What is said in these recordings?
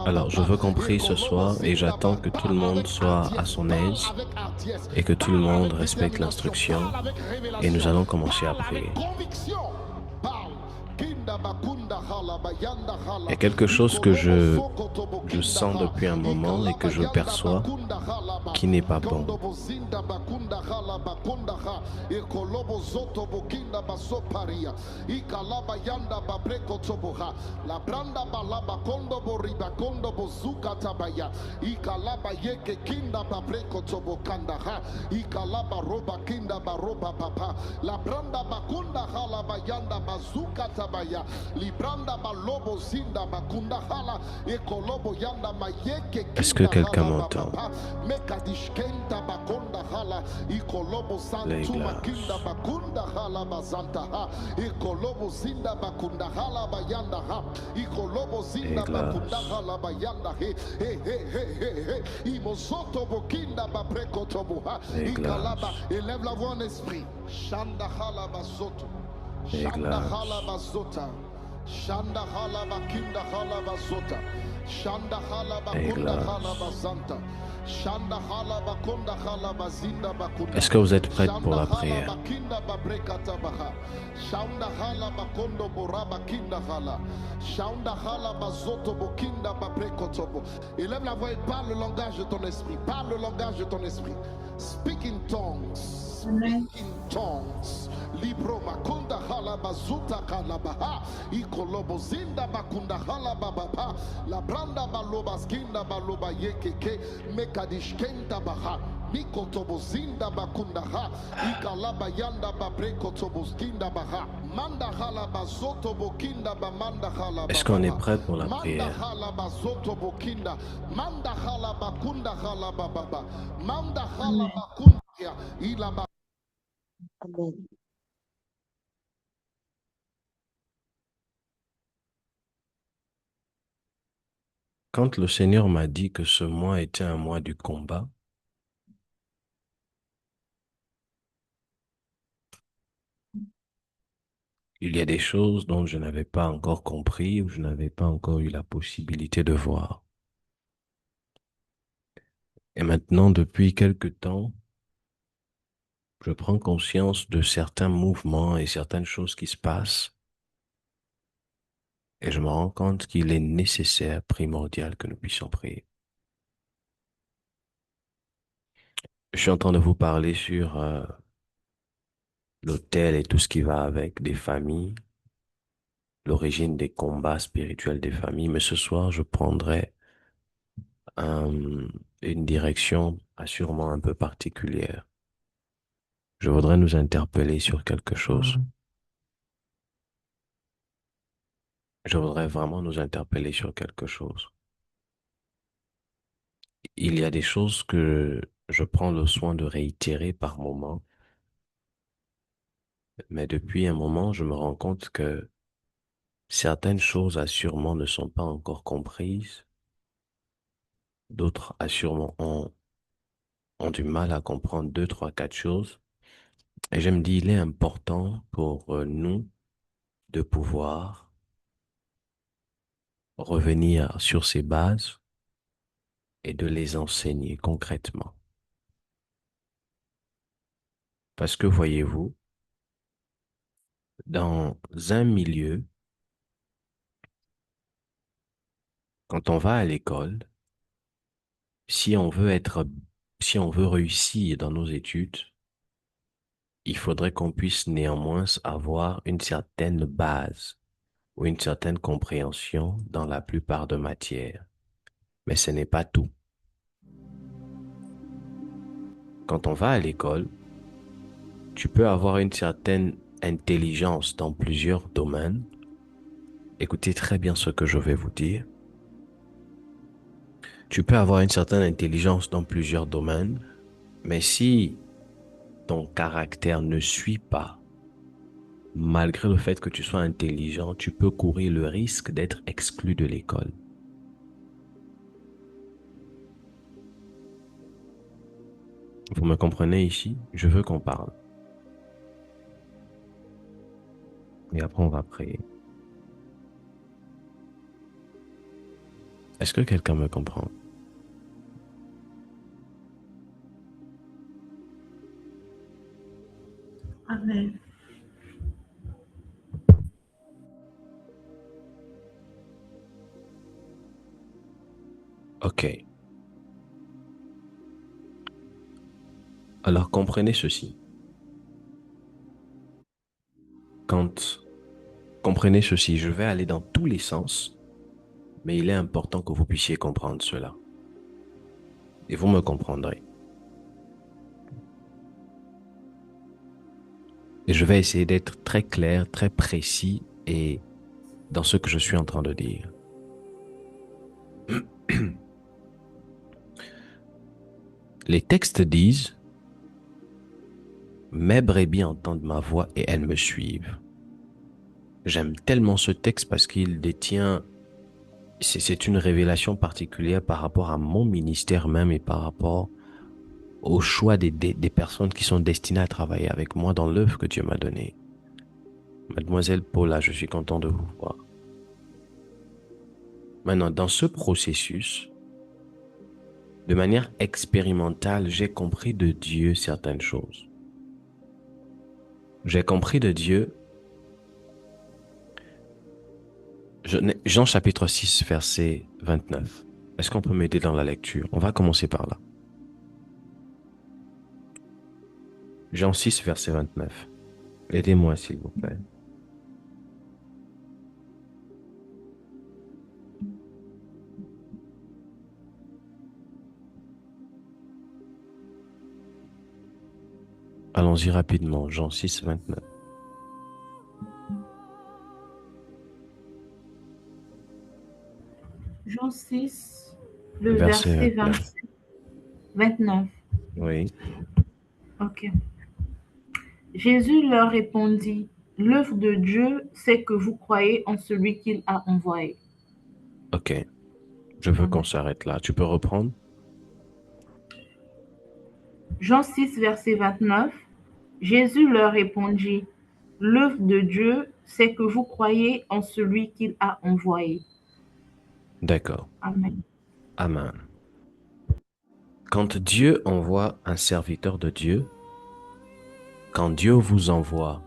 Alors, je veux qu'on prie ce soir et j'attends que tout le monde soit à son aise et que tout le monde respecte l'instruction et nous allons commencer à prier. Il y a quelque chose que je sens depuis un moment et que je perçois qui n'est pas bon. Est-ce que quelqu'un m'entend? Les glaces. Les glaces. Les glaces. Élève la voix en esprit. Shanda halaba soto. Les Shanda glaces. halaba zota. Shanda halaba kinda halaba zota. Shanda halaba Les kunda halaba glaces. zanta. Shanda halaba kunda halaba zinda bakunda. Est-ce que vous êtes prêtes pour Shanda la prière? halaba kinda babreka tabaha. Shanda halaba kondo boraba kinda hala. Shanda halaba zoto bokinda babreko tobo. Élève la voix et parle le langage de ton esprit. Parle le langage de ton esprit. Speak in tongues. Speak in tongues. Libro makunda hala bazuta kalabaha. Ikolobo zinda bakunda hala bababa. La branda baloba skinda baloba yekeke. Mekadishkenta baha. Mikotobo zinda bakunda ha. Ikalaba yanda babreko tobo skinda baha. Manda hala bazoto bokinda bamanda hala Est-ce qu'on est bababa. prêt pour la Manda prière? hala bazoto bokinda. Manda hala bakunda hala bababa. Manda hala bakunda. Ilaba. Amen. Quand le Seigneur m'a dit que ce mois était un mois du combat, il y a des choses dont je n'avais pas encore compris ou je n'avais pas encore eu la possibilité de voir. Et maintenant, depuis quelque temps, je prends conscience de certains mouvements et certaines choses qui se passent et je me rends compte qu'il est nécessaire, primordial que nous puissions prier. Je suis en train de vous parler sur l'autel et tout ce qui va avec, des familles, l'origine des combats spirituels des familles, mais ce soir, je prendrai un- une direction sûrement un peu particulière. Je voudrais nous interpeller sur quelque chose. Je voudrais vraiment nous interpeller sur quelque chose. Il y a des choses que je prends le soin de réitérer par moment, mais depuis un moment, je me rends compte que certaines choses assurément ne sont pas encore comprises, d'autres assurément ont du mal à comprendre deux, trois, quatre choses. Et je me dis, il est important pour nous de pouvoir revenir sur ces bases et de les enseigner concrètement. Parce que voyez-vous, dans un milieu, quand on va à l'école, si on veut si on veut réussir dans nos études, il faudrait qu'on puisse néanmoins avoir une certaine base ou une certaine compréhension dans la plupart de matières. Mais ce n'est pas tout. Quand on va à l'école, tu peux avoir une certaine intelligence dans plusieurs domaines. Écoutez très bien ce que je vais vous dire. Tu peux avoir une certaine intelligence dans plusieurs domaines, mais si ton caractère ne suit pas, malgré le fait que tu sois intelligent, tu peux courir le risque d'être exclu de l'école. Vous me comprenez ici? Je veux qu'on parle. Et après, on va prier. Est-ce que quelqu'un me comprend? Amen. OK. Alors, comprenez ceci. Comprenez ceci, je vais aller dans tous les sens, mais il est important que vous puissiez comprendre cela. Et vous me comprendrez. Et je vais essayer d'être très clair, très précis et dans ce que je suis en train de dire. Les textes disent, mes brebis entendent ma voix et elles me suivent. J'aime tellement ce texte parce qu'il détient, c'est une révélation particulière par rapport à mon ministère même et par rapport au choix des personnes qui sont destinées à travailler avec moi dans l'œuvre que Dieu m'a donnée. Mademoiselle Paula, je suis content de vous voir. Maintenant, dans ce processus, de manière expérimentale, j'ai compris de Dieu certaines choses. J'ai compris de Dieu, Jean chapitre 6, verset 29. Est-ce qu'on peut m'aider dans la lecture? On va commencer par là. Jean 6, verset 29. Aidez-moi, s'il vous plaît. Allons-y rapidement. Jean 6, 29. Jean 6, le Verset verset 29. 29. Oui. Ok. Jésus leur répondit, l'œuvre de Dieu, c'est que vous croyez en celui qu'il a envoyé. OK. Je veux qu'on Amen. s'arrête là. Tu peux reprendre? Jean 6, verset 29. Jésus leur répondit, l'œuvre de Dieu, c'est que vous croyez en celui qu'il a envoyé. D'accord. Amen. Amen. Quand Dieu envoie un serviteur de Dieu, quand Dieu vous envoie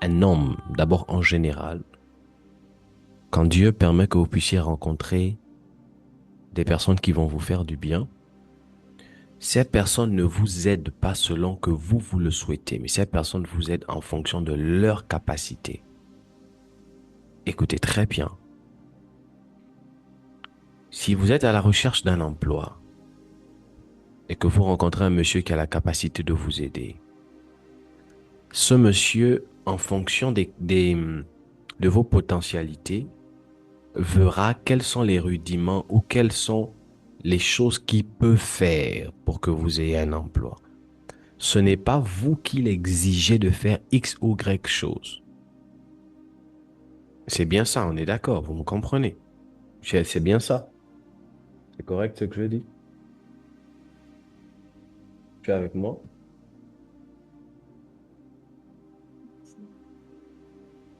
un homme, d'abord en général, quand Dieu permet que vous puissiez rencontrer des personnes qui vont vous faire du bien, ces personnes ne vous aident pas selon que vous le souhaitez, mais ces personnes vous aident en fonction de leur capacité. Écoutez très bien. Si vous êtes à la recherche d'un emploi et que vous rencontrez un monsieur qui a la capacité de vous aider, ce monsieur, en fonction de vos potentialités, verra quels sont les rudiments ou quelles sont les choses qu'il peut faire pour que vous ayez un emploi. Ce n'est pas vous qui l'exigez de faire X ou Y chose. C'est bien ça, on est d'accord, vous me comprenez. C'est bien ça. C'est correct ce que je dis? Tu es avec moi?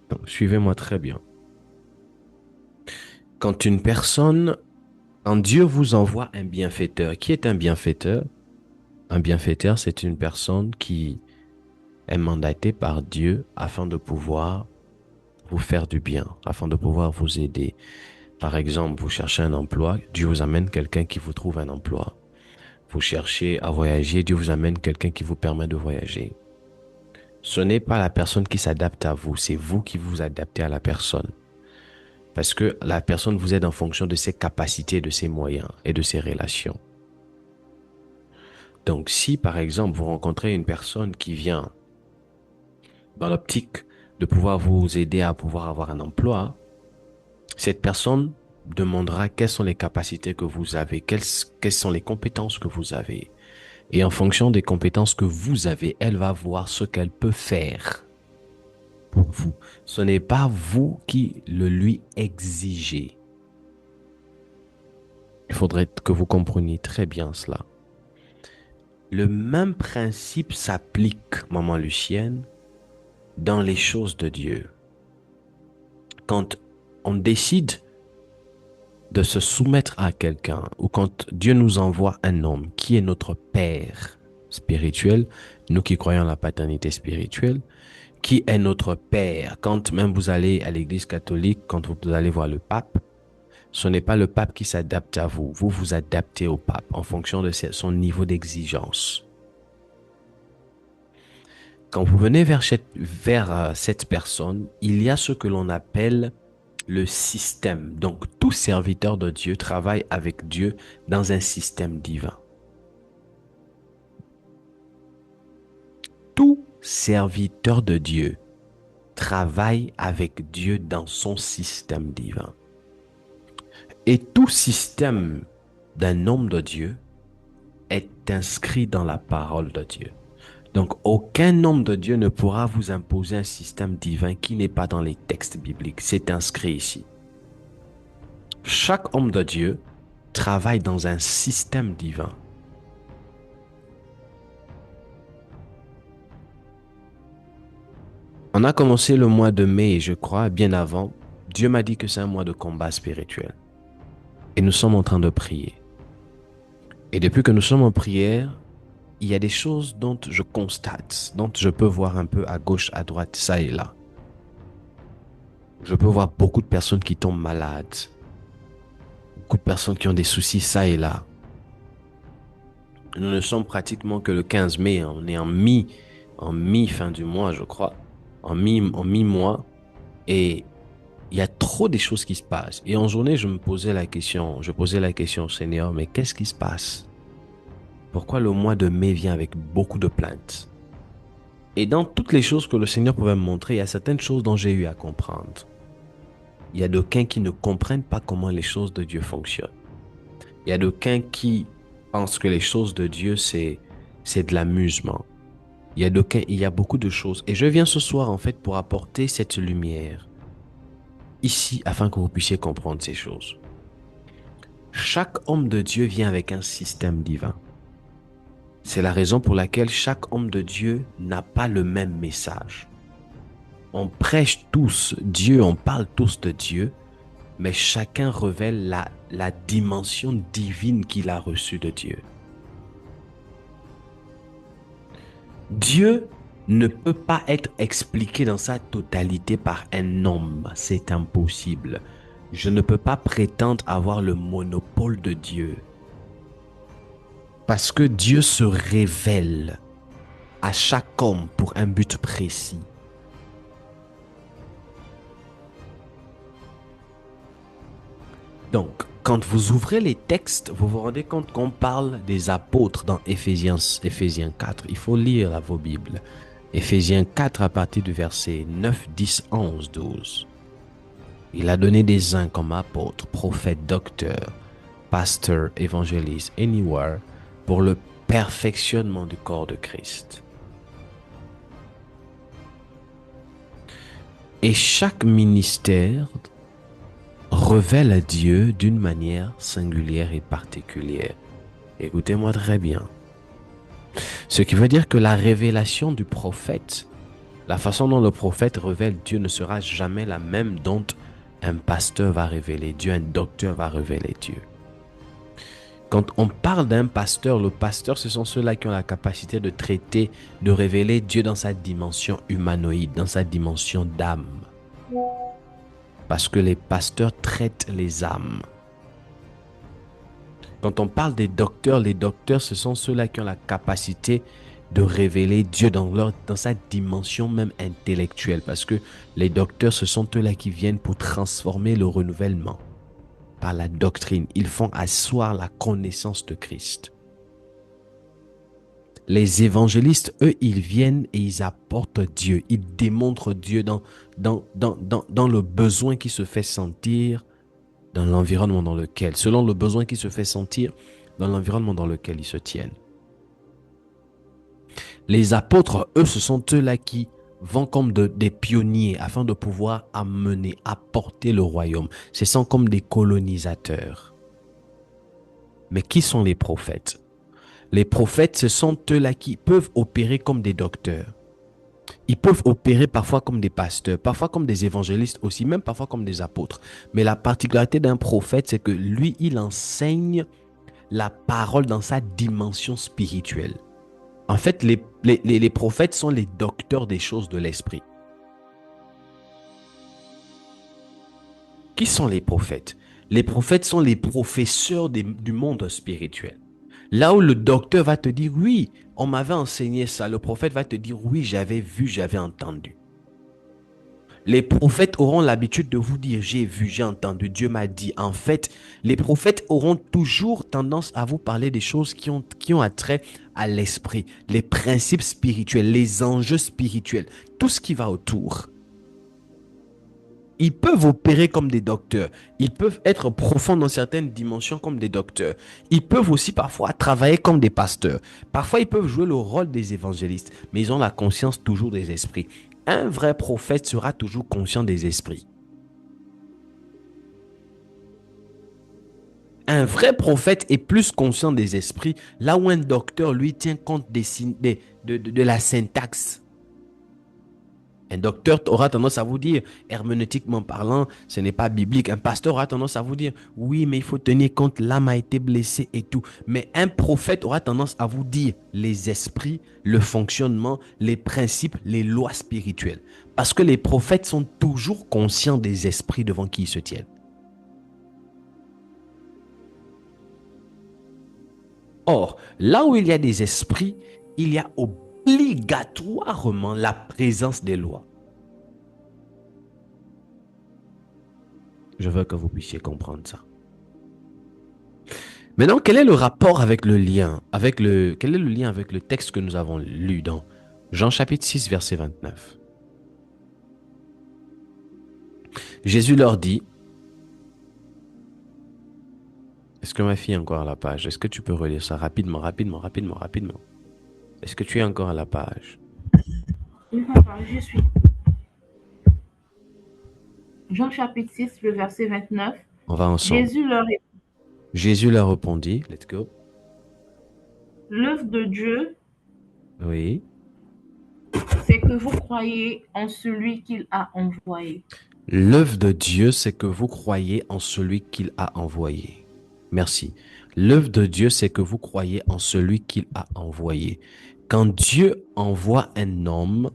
Donc, suivez-moi très bien. Quand Dieu vous envoie un bienfaiteur, qui est un bienfaiteur? Un bienfaiteur, c'est une personne qui est mandatée par Dieu afin de pouvoir vous faire du bien, afin de pouvoir vous aider. Par exemple, vous cherchez un emploi, Dieu vous amène quelqu'un qui vous trouve un emploi. Vous cherchez à voyager, Dieu vous amène quelqu'un qui vous permet de voyager. Ce n'est pas la personne qui s'adapte à vous, c'est vous qui vous adaptez à la personne. Parce que la personne vous aide en fonction de ses capacités, de ses moyens et de ses relations. Donc, si par exemple vous rencontrez une personne qui vient dans l'optique de pouvoir vous aider à pouvoir avoir un emploi, cette personne demandera quelles sont les capacités que vous avez, quelles sont les compétences que vous avez. Et en fonction des compétences que vous avez, elle va voir ce qu'elle peut faire pour vous. Ce n'est pas vous qui le lui exigez. Il faudrait que vous compreniez très bien cela. Le même principe s'applique, maman Lucienne, dans les choses de Dieu. Quand on décide de se soumettre à quelqu'un, ou quand Dieu nous envoie un homme qui est notre père spirituel, nous qui croyons à la paternité spirituelle, qui est notre père, quand même vous allez à l'église catholique, quand vous allez voir le pape, ce n'est pas le pape qui s'adapte à vous, vous vous adaptez au pape en fonction de son niveau d'exigence. Quand vous venez vers cette personne, il y a ce que l'on appelle le système. Donc, tout serviteur de Dieu travaille avec Dieu dans un système divin. Tout serviteur de Dieu travaille avec Dieu dans son système divin. Et tout système d'un homme de Dieu est inscrit dans la parole de Dieu. Donc, aucun homme de Dieu ne pourra vous imposer un système divin qui n'est pas dans les textes bibliques. C'est inscrit ici. Chaque homme de Dieu travaille dans un système divin. On a commencé le mois de mai, je crois, bien avant. Dieu m'a dit que c'est un mois de combat spirituel. Et nous sommes en train de prier. Et depuis que nous sommes en prière, il y a des choses dont je constate, dont je peux voir un peu à gauche, à droite, ça et là. Je peux voir beaucoup de personnes qui tombent malades. Beaucoup de personnes qui ont des soucis, ça et là. Nous ne sommes pratiquement que le 15 mai, on est en mi-fin du mois, je crois. En mi-mois. Et il y a trop de choses qui se passent. Et en journée, je posais la question au Seigneur, mais qu'est-ce qui se passe? Pourquoi le mois de mai vient avec beaucoup de plaintes? Et dans toutes les choses que le Seigneur pouvait me montrer, il y a certaines choses dont j'ai eu à comprendre. Il y a d'aucuns qui ne comprennent pas comment les choses de Dieu fonctionnent. Il y a d'aucuns qui pensent que les choses de Dieu, c'est de l'amusement. Il y a beaucoup de choses. Et je viens ce soir, en fait, pour apporter cette lumière ici, afin que vous puissiez comprendre ces choses. Chaque homme de Dieu vient avec un système divin. C'est la raison pour laquelle chaque homme de Dieu n'a pas le même message. On prêche tous Dieu, on parle tous de Dieu, mais chacun révèle la dimension divine qu'il a reçue de Dieu. Dieu ne peut pas être expliqué dans sa totalité par un homme, c'est impossible. Je ne peux pas prétendre avoir le monopole de Dieu. Parce que Dieu se révèle à chaque homme pour un but précis. Donc, quand vous ouvrez les textes, vous vous rendez compte qu'on parle des apôtres dans Éphésiens 4. Il faut lire vos Bibles. Éphésiens 4 à partir du verset 9, 10, 11, 12. Il a donné des uns comme apôtres, prophètes, docteurs, pasteurs, évangélistes, anywhere, pour le perfectionnement du corps de Christ. Et chaque ministère révèle à Dieu d'une manière singulière et particulière. Écoutez-moi très bien. Ce qui veut dire que la révélation du prophète, la façon dont le prophète révèle Dieu ne sera jamais la même dont un pasteur va révéler Dieu, un docteur va révéler Dieu. Quand on parle d'un pasteur, le pasteur, ce sont ceux-là qui ont la capacité de traiter, de révéler Dieu dans sa dimension humanoïde, dans sa dimension d'âme. Parce que les pasteurs traitent les âmes. Quand on parle des docteurs, les docteurs, ce sont ceux-là qui ont la capacité de révéler Dieu dans sa dimension même intellectuelle. Parce que les docteurs, ce sont eux-là qui viennent pour transformer le renouvellement par la doctrine. Ils font asseoir la connaissance de Christ. Les évangélistes, eux, ils viennent et ils apportent Dieu. Ils démontrent Dieu dans le besoin qui se fait sentir dans l'environnement dans lequel, selon le besoin qui se fait sentir dans l'environnement dans lequel ils se tiennent. Les apôtres, eux, ce sont eux-là qui vont comme des pionniers afin de pouvoir apporter le royaume. Ce sont comme des colonisateurs. Mais qui sont les prophètes? Les prophètes, ce sont eux-là qui peuvent opérer comme des docteurs. Ils peuvent opérer parfois comme des pasteurs, parfois comme des évangélistes aussi, même parfois comme des apôtres. Mais la particularité d'un prophète, c'est que lui, il enseigne la parole dans sa dimension spirituelle. En fait, les prophètes sont les docteurs des choses de l'esprit. Qui sont les prophètes? Les prophètes sont les professeurs du monde spirituel. Là où le docteur va te dire, oui, on m'avait enseigné ça, le prophète va te dire, oui, j'avais vu, j'avais entendu. Les prophètes auront l'habitude de vous dire, j'ai vu, j'ai entendu, Dieu m'a dit. En fait, les prophètes auront toujours tendance à vous parler des choses qui ont attrait à l'esprit, les principes spirituels, les enjeux spirituels, tout ce qui va autour. Ils peuvent opérer comme des docteurs. Ils peuvent être profonds dans certaines dimensions comme des docteurs. Ils peuvent aussi parfois travailler comme des pasteurs. Parfois, ils peuvent jouer le rôle des évangélistes, mais ils ont la conscience toujours des esprits. Un vrai prophète sera toujours conscient des esprits. Un vrai prophète est plus conscient des esprits, là où un docteur, lui, tient compte de la syntaxe. Un docteur aura tendance à vous dire, herméneutiquement parlant, ce n'est pas biblique. Un pasteur aura tendance à vous dire, oui, mais il faut tenir compte, l'âme a été blessée et tout. Mais un prophète aura tendance à vous dire les esprits, le fonctionnement, les principes, les lois spirituelles. Parce que les prophètes sont toujours conscients des esprits devant qui ils se tiennent. Or, là où il y a des esprits, il y a obligatoirement la présence des lois. Je veux que vous puissiez comprendre ça. Maintenant, quel est le rapport avec le lien, quel est le lien avec le texte que nous avons lu dans Jean chapitre 6, verset 29? Jésus leur dit, est-ce que ma fille est encore à la page? Est-ce que tu peux relire ça rapidement? Est-ce que tu es encore à la page? Oui, papa, je suis. Jean chapitre 6, le verset 29. On va ensemble. Jésus leur répondit, let's go. L'œuvre de Dieu, Oui. c'est que vous croyez en celui qu'il a envoyé. L'œuvre de Dieu, c'est que vous croyez en celui qu'il a envoyé. Merci. L'œuvre de Dieu, c'est que vous croyez en celui qu'il a envoyé. Quand Dieu envoie un homme,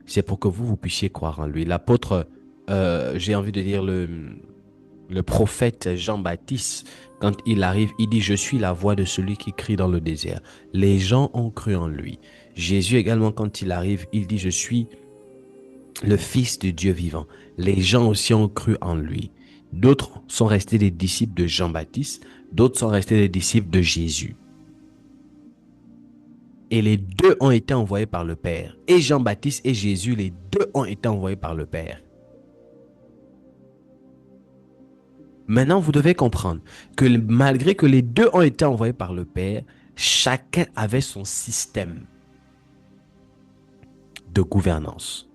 c'est pour que vous puissiez croire en lui. L'apôtre, j'ai envie de dire le prophète Jean-Baptiste, quand il arrive, il dit « Je suis la voix de celui qui crie dans le désert ». Les gens ont cru en lui. Jésus également, quand il arrive, il dit « Je suis le Fils de Dieu vivant ». Les gens aussi ont cru en lui. D'autres sont restés des disciples de Jean-Baptiste, d'autres sont restés des disciples de Jésus. Et les deux ont été envoyés par le Père. Et Jean-Baptiste et Jésus, les deux ont été envoyés par le Père. Maintenant, vous devez comprendre que malgré que les deux ont été envoyés par le Père, chacun avait son système de gouvernance.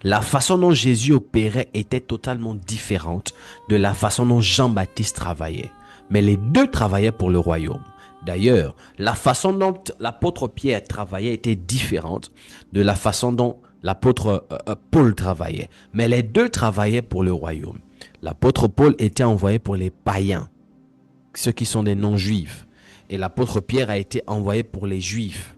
La façon dont Jésus opérait était totalement différente de la façon dont Jean-Baptiste travaillait. Mais les deux travaillaient pour le royaume. D'ailleurs, la façon dont l'apôtre Pierre travaillait était différente de la façon dont l'apôtre Paul travaillait. Mais les deux travaillaient pour le royaume. L'apôtre Paul était envoyé pour les païens, ceux qui sont des non-juifs. Et l'apôtre Pierre a été envoyé pour les juifs.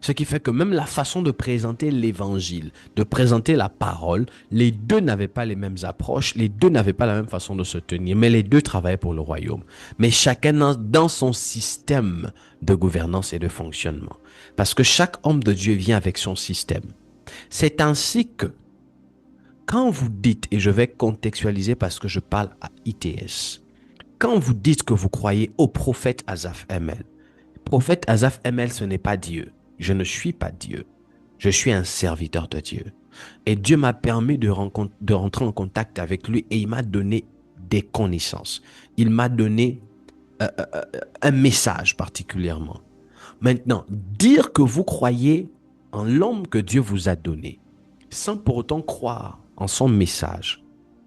Ce qui fait que même la façon de présenter l'évangile, de présenter la parole, les deux n'avaient pas les mêmes approches, les deux n'avaient pas la même façon de se tenir, mais les deux travaillaient pour le royaume. Mais chacun dans son système de gouvernance et de fonctionnement. Parce que chaque homme de Dieu vient avec son système. C'est ainsi que, quand vous dites, et je vais contextualiser parce que je parle à ITS, quand vous dites que vous croyez au prophète Asaph Emel, prophète Asaph Emel, ce n'est pas Dieu. Je ne suis pas Dieu. Je suis un serviteur de Dieu. Et Dieu m'a permis de rentrer en contact avec lui et il m'a donné des connaissances. Il m'a donné un message particulièrement. Maintenant, dire que vous croyez en l'homme que Dieu vous a donné, sans pour autant croire en son message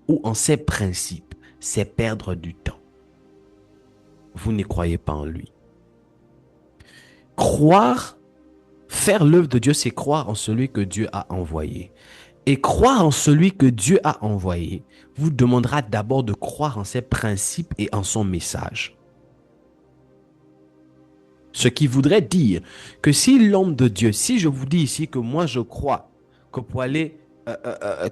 ou en ses principes, c'est perdre du temps. Vous ne croyez pas en lui. Croire Faire l'œuvre de Dieu, c'est croire en celui que Dieu a envoyé. Et croire en celui que Dieu a envoyé vous demandera d'abord de croire en ses principes et en son message. Ce qui voudrait dire que si l'homme de Dieu, si je vous dis ici que moi je crois que pour aller,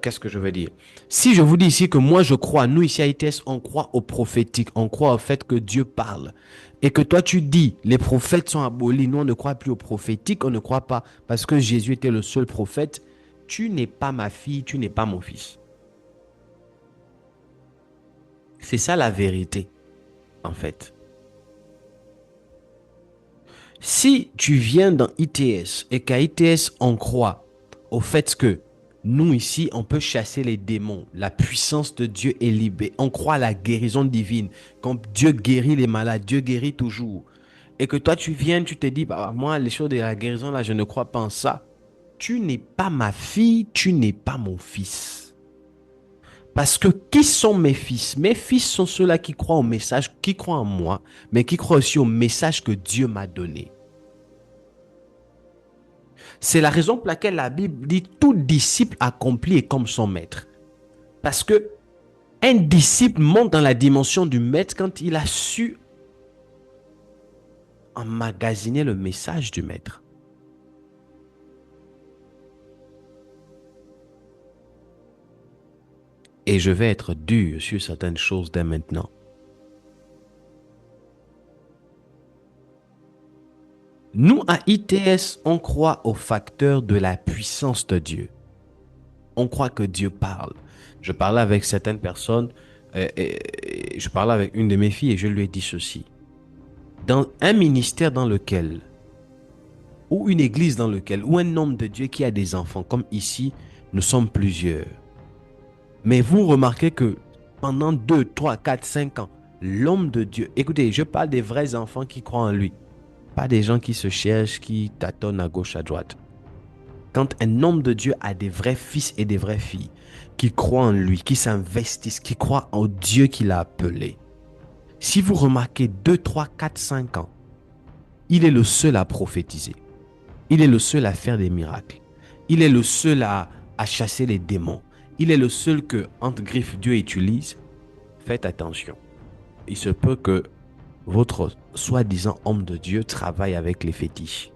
qu'est-ce que je veux dire? Si je vous dis ici que moi je crois, nous ici à ITS, on croit au prophétique, on croit au fait que Dieu parle. Et que toi tu dis, les prophètes sont abolis, nous on ne croit plus au prophétique, on ne croit pas parce que Jésus était le seul prophète. Tu n'es pas ma fille, tu n'es pas mon fils. C'est ça la vérité, en fait. Si tu viens dans ITS et qu'à ITS, on croit au fait que nous ici, on peut chasser les démons, la puissance de Dieu est libérée, on croit à la guérison divine, quand Dieu guérit les malades, Dieu guérit toujours. Et que toi, tu viens, tu te dis, bah, moi, les choses de la guérison, là, je ne crois pas en ça. Tu n'es pas ma fille, tu n'es pas mon fils. Parce que qui sont mes fils? Mes fils sont ceux-là qui croient au message, qui croient en moi, mais qui croient aussi au message que Dieu m'a donné. C'est la raison pour laquelle la Bible dit tout disciple accompli est comme son maître. Parce que un disciple monte dans la dimension du maître quand il a su emmagasiner le message du maître. Et je vais être dur sur certaines choses dès maintenant. Nous, à ITS, on croit au facteur de la puissance de Dieu. On croit que Dieu parle. Je parlais avec certaines personnes, je parlais avec une de mes filles et je lui ai dit ceci. Dans un ministère dans lequel, ou une église dans lequel, ou un homme de Dieu qui a des enfants, comme ici, nous sommes plusieurs. Mais vous remarquez que pendant 2, 3, 4, 5 ans, l'homme de Dieu, écoutez, je parle des vrais enfants qui croient en lui. Pas des gens qui se cherchent, qui tâtonnent à gauche, à droite. Quand un homme de Dieu a des vrais fils et des vraies filles qui croient en lui, qui s'investissent, qui croient au Dieu qu'il a appelé. Si vous remarquez 2, 3, 4, 5 ans, il est le seul à prophétiser. Il est le seul à faire des miracles. Il est le seul à chasser les démons. Il est le seul que, entre griffes, Dieu utilise. Faites attention. Il se peut que votre soi-disant homme de Dieu travaille avec les fétiches.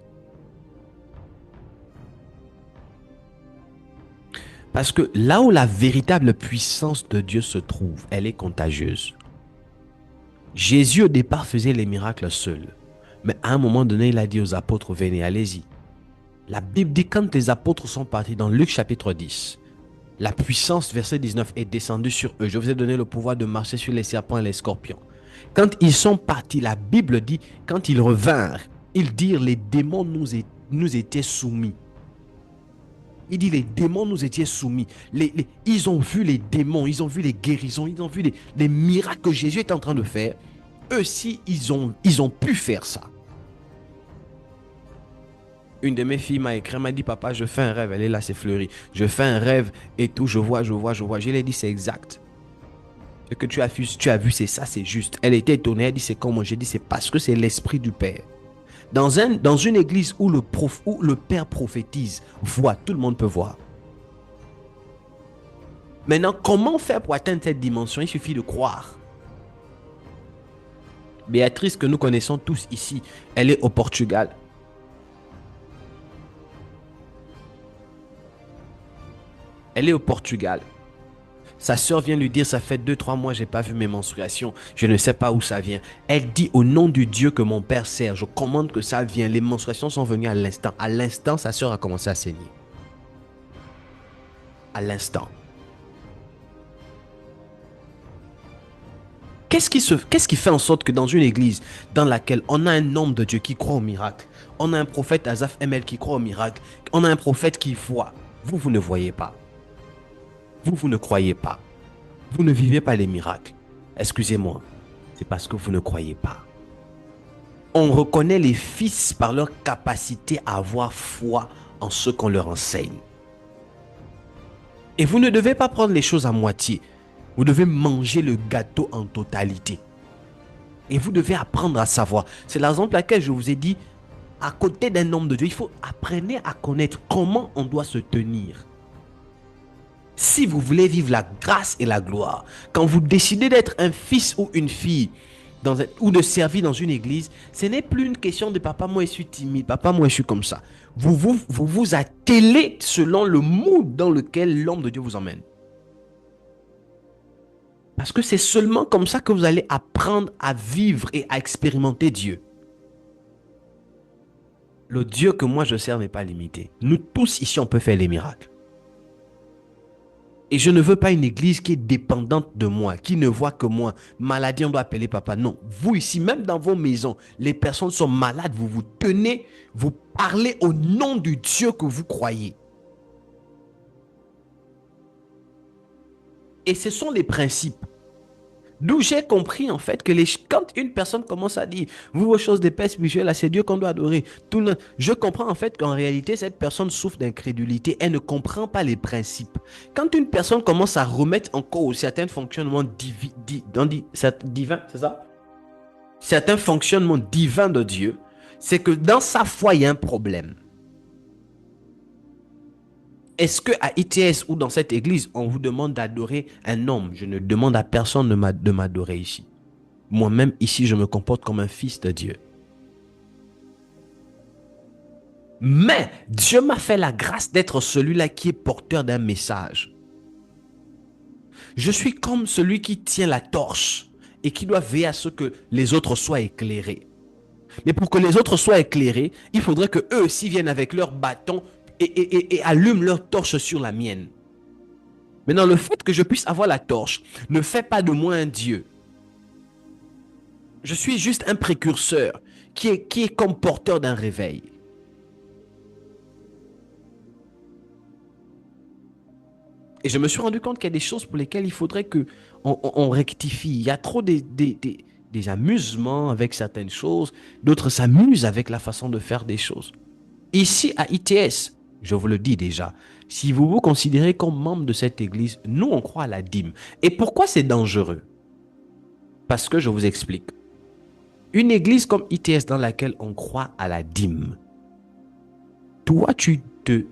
Parce que là où la véritable puissance de Dieu se trouve, elle est contagieuse. Jésus au départ faisait les miracles seul. Mais à un moment donné, il a dit aux apôtres, venez, allez-y. La Bible dit quand les apôtres sont partis dans Luc chapitre 10, la puissance, verset 19, est descendue sur eux. Je vous ai donné le pouvoir de marcher sur les serpents et les scorpions. Quand ils sont partis, la Bible dit, quand ils revinrent, ils dirent, les démons nous étaient soumis. Il dit, les démons nous étaient soumis. Ils ont vu les démons, ils ont vu les guérisons, ils ont vu les miracles que Jésus est en train de faire. Eux aussi, ils ont pu faire ça. Une de mes filles m'a écrit, m'a dit, papa, je fais un rêve. Elle est là, c'est fleuri. Je fais un rêve et tout, je vois. Je lui ai dit, c'est exact. Ce que tu as vu, c'est ça, c'est juste. Elle était étonnée, elle dit, c'est comment? J'ai dit, c'est parce que c'est l'esprit du Père. Dans une église où le Père prophétise, voit, tout le monde peut voir. Maintenant, comment faire pour atteindre cette dimension? Il suffit de croire. Béatrice, que nous connaissons tous ici, elle est au Portugal. Elle est au Portugal. Sa sœur vient lui dire, ça fait 2-3 mois, j'ai pas vu mes menstruations. Je ne sais pas où ça vient. Elle dit, au nom du Dieu que mon père sert, je commande que ça vienne. Les menstruations sont venues à l'instant. À l'instant, sa sœur a commencé à saigner. À l'instant. Qu'est-ce qui fait en sorte que dans une église dans laquelle on a un homme de Dieu qui croit au miracle, on a un prophète Azaf ML qui croit au miracle, on a un prophète qui voit, vous ne voyez pas. Vous ne croyez pas. Vous ne vivez pas les miracles. Excusez-moi, c'est parce que vous ne croyez pas. On reconnaît les fils par leur capacité à avoir foi en ce qu'on leur enseigne. Et vous ne devez pas prendre les choses à moitié. Vous devez manger le gâteau en totalité. Et vous devez apprendre à savoir. C'est la raison pour laquelle je vous ai dit, à côté d'un homme de Dieu, il faut apprendre à connaître comment on doit se tenir. Si vous voulez vivre la grâce et la gloire, quand vous décidez d'être un fils ou une fille ou de servir dans une église, ce n'est plus une question de papa, moi je suis timide, papa, moi je suis comme ça. Vous attelez selon le mood dans lequel l'homme de Dieu vous emmène. Parce que c'est seulement comme ça que vous allez apprendre à vivre et à expérimenter Dieu. Le Dieu que moi je sers n'est pas limité. Nous tous ici, on peut faire les miracles. Et je ne veux pas une église qui est dépendante de moi, qui ne voit que moi. Maladie, on doit appeler papa. Non, vous ici, même dans vos maisons, les personnes sont malades, vous vous tenez, vous parlez au nom du Dieu que vous croyez. Et ce sont les principes. D'où j'ai compris en fait que quand une personne commence à dire vous vos choses de paix spirituelle, c'est Dieu qu'on doit adorer. Je comprends en fait qu'en réalité cette personne souffre d'incrédulité, elle ne comprend pas les principes. Quand une personne commence à remettre en cause certains fonctionnements divins, c'est ça? Certains fonctionnements divins de Dieu, c'est que dans sa foi il y a un problème. Est-ce qu'à ITS ou dans cette église, on vous demande d'adorer un homme? Je ne demande à personne de m'adorer ici. Moi-même, ici, je me comporte comme un fils de Dieu. Mais Dieu m'a fait la grâce d'être celui-là qui est porteur d'un message. Je suis comme celui qui tient la torche et qui doit veiller à ce que les autres soient éclairés. Mais pour que les autres soient éclairés, il faudrait que eux aussi viennent avec leur bâton et allument leur torche sur la mienne. Maintenant, le fait que je puisse avoir la torche ne fait pas de moi un Dieu. Je suis juste un précurseur qui est comme porteur d'un réveil. Et je me suis rendu compte qu'il y a des choses pour lesquelles il faudrait qu'on rectifie. Il y a trop des amusements avec certaines choses. D'autres s'amusent avec la façon de faire des choses. Ici, à ITS, je vous le dis déjà, si vous vous considérez comme membre de cette église, nous, on croit à la dîme. Et pourquoi c'est dangereux? Parce que je vous explique. Une église comme ITS dans laquelle on croit à la dîme, toi, tu te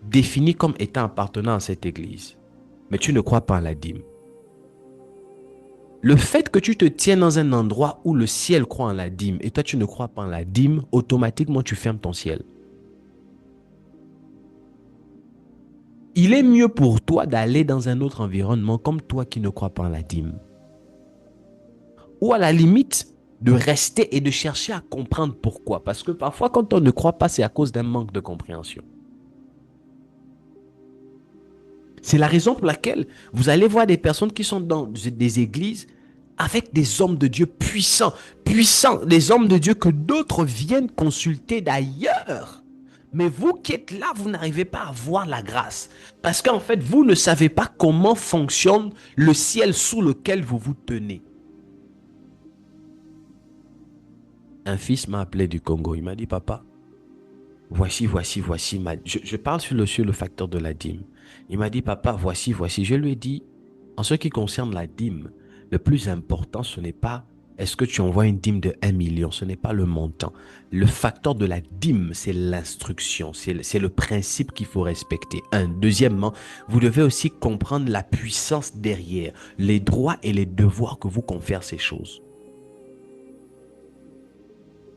définis comme étant appartenant à cette église, mais tu ne crois pas à la dîme. Le fait que tu te tiens dans un endroit où le ciel croit en la dîme et toi, tu ne crois pas en la dîme, automatiquement, tu fermes ton ciel. Il est mieux pour toi d'aller dans un autre environnement comme toi qui ne crois pas en la dîme. Ou à la limite, de rester et de chercher à comprendre pourquoi. Parce que parfois, quand on ne croit pas, c'est à cause d'un manque de compréhension. C'est la raison pour laquelle vous allez voir des personnes qui sont dans des églises avec des hommes de Dieu puissants, des hommes de Dieu que d'autres viennent consulter d'ailleurs. Mais vous qui êtes là, vous n'arrivez pas à voir la grâce. Parce qu'en fait, vous ne savez pas comment fonctionne le ciel sous lequel vous vous tenez. Un fils m'a appelé du Congo. Il m'a dit, papa, voici. Je parle sur le facteur de la dîme. Il m'a dit, papa, voici. Je lui ai dit, en ce qui concerne la dîme, le plus important, ce n'est pas est-ce que tu envoies une dîme de 1 million, ce n'est pas le montant. Le facteur de la dîme, c'est l'instruction, c'est le principe qu'il faut respecter. Deuxièmement, vous devez aussi comprendre la puissance derrière, les droits et les devoirs que vous confèrent ces choses.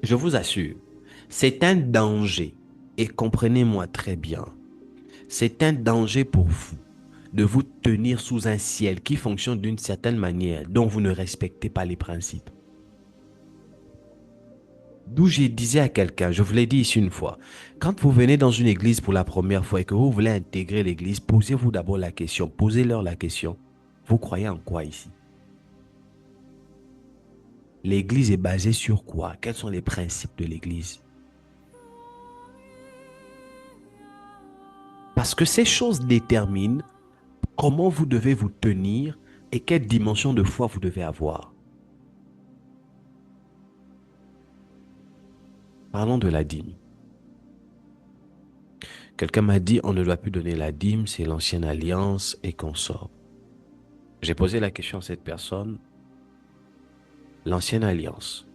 Je vous assure, c'est un danger, et comprenez-moi très bien, c'est un danger pour vous de vous tenir sous un ciel qui fonctionne d'une certaine manière dont vous ne respectez pas les principes. D'où je disais à quelqu'un, je vous l'ai dit ici une fois, quand vous venez dans une église pour la première fois et que vous voulez intégrer l'église, posez-vous d'abord la question, posez-leur la question, vous croyez en quoi ici? L'église est basée sur quoi? Quels sont les principes de l'église? Parce que ces choses déterminent comment vous devez vous tenir et quelle dimension de foi vous devez avoir. Parlons de la dîme. Quelqu'un m'a dit, on ne doit plus donner la dîme, c'est l'ancienne alliance et qu'on sort. J'ai posé la question à cette personne. L'ancienne alliance,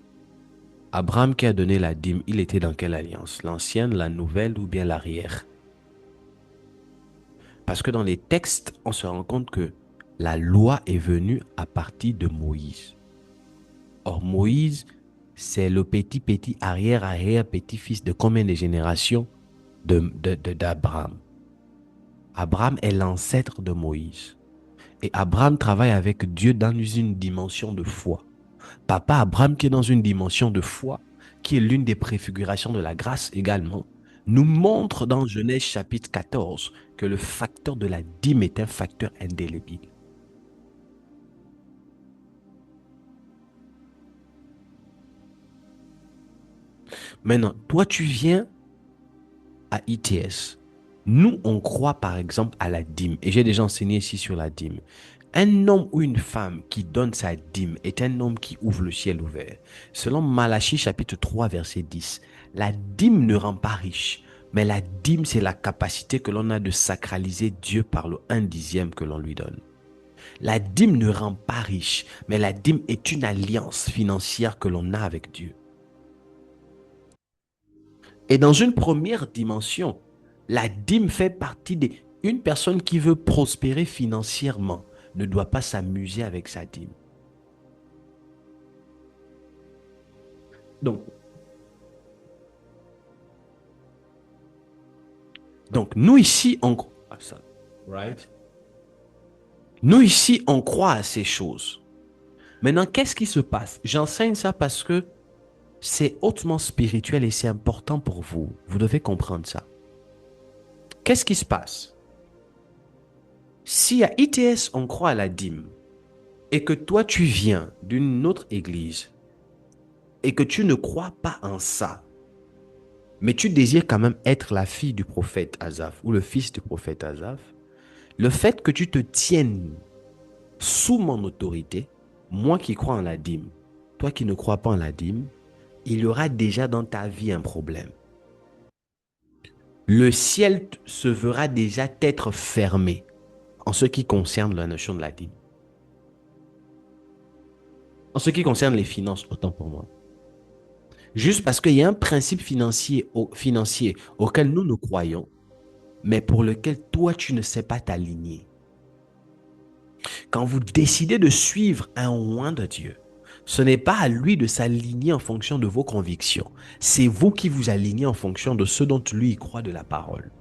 Abraham qui a donné la dîme, il était dans quelle alliance? L'ancienne, la nouvelle ou bien l'arrière? Parce que dans les textes, on se rend compte que la loi est venue à partir de Moïse. Or, Moïse, c'est le petit arrière-petit-fils de combien de générations d'Abraham? Abraham est l'ancêtre de Moïse. Et Abraham travaille avec Dieu dans une dimension de foi. Papa Abraham, qui est dans une dimension de foi, qui est l'une des préfigurations de la grâce également, nous montre dans Genèse chapitre 14 que le facteur de la dîme est un facteur indélébile. Maintenant, toi, tu viens à ITS. Nous, on croit par exemple à la dîme. Et j'ai déjà enseigné ici sur la dîme. Un homme ou une femme qui donne sa dîme est un homme qui ouvre le ciel ouvert. Selon Malachie chapitre 3 verset 10, la dîme ne rend pas riche, mais la dîme c'est la capacité que l'on a de sacraliser Dieu par le 1/10 que l'on lui donne. La dîme ne rend pas riche, mais la dîme est une alliance financière que l'on a avec Dieu. Et dans une première dimension, la dîme fait partie d'une personne qui veut prospérer financièrement ne doit pas s'amuser avec sa dîme. Donc nous ici, nous ici, on croit à ces choses. Maintenant, qu'est-ce qui se passe? J'enseigne ça parce que c'est hautement spirituel et c'est important pour vous. Vous devez comprendre ça. Qu'est-ce qui se passe? Si à ITS, on croit à la dîme et que toi, tu viens d'une autre église et que tu ne crois pas en ça, mais tu désires quand même être la fille du prophète Asaph ou le fils du prophète Asaph, le fait que tu te tiennes sous mon autorité, moi qui crois en la dîme, toi qui ne crois pas en la dîme, il y aura déjà dans ta vie un problème. Le ciel se verra déjà être fermé en ce qui concerne la notion de la dîme. En ce qui concerne les finances, autant pour moi. Juste parce qu'il y a un principe financier auquel nous croyons, mais pour lequel toi, tu ne sais pas t'aligner. Quand vous décidez de suivre un oint de Dieu, ce n'est pas à lui de s'aligner en fonction de vos convictions. C'est vous qui vous alignez en fonction de ce dont lui croit de la parole.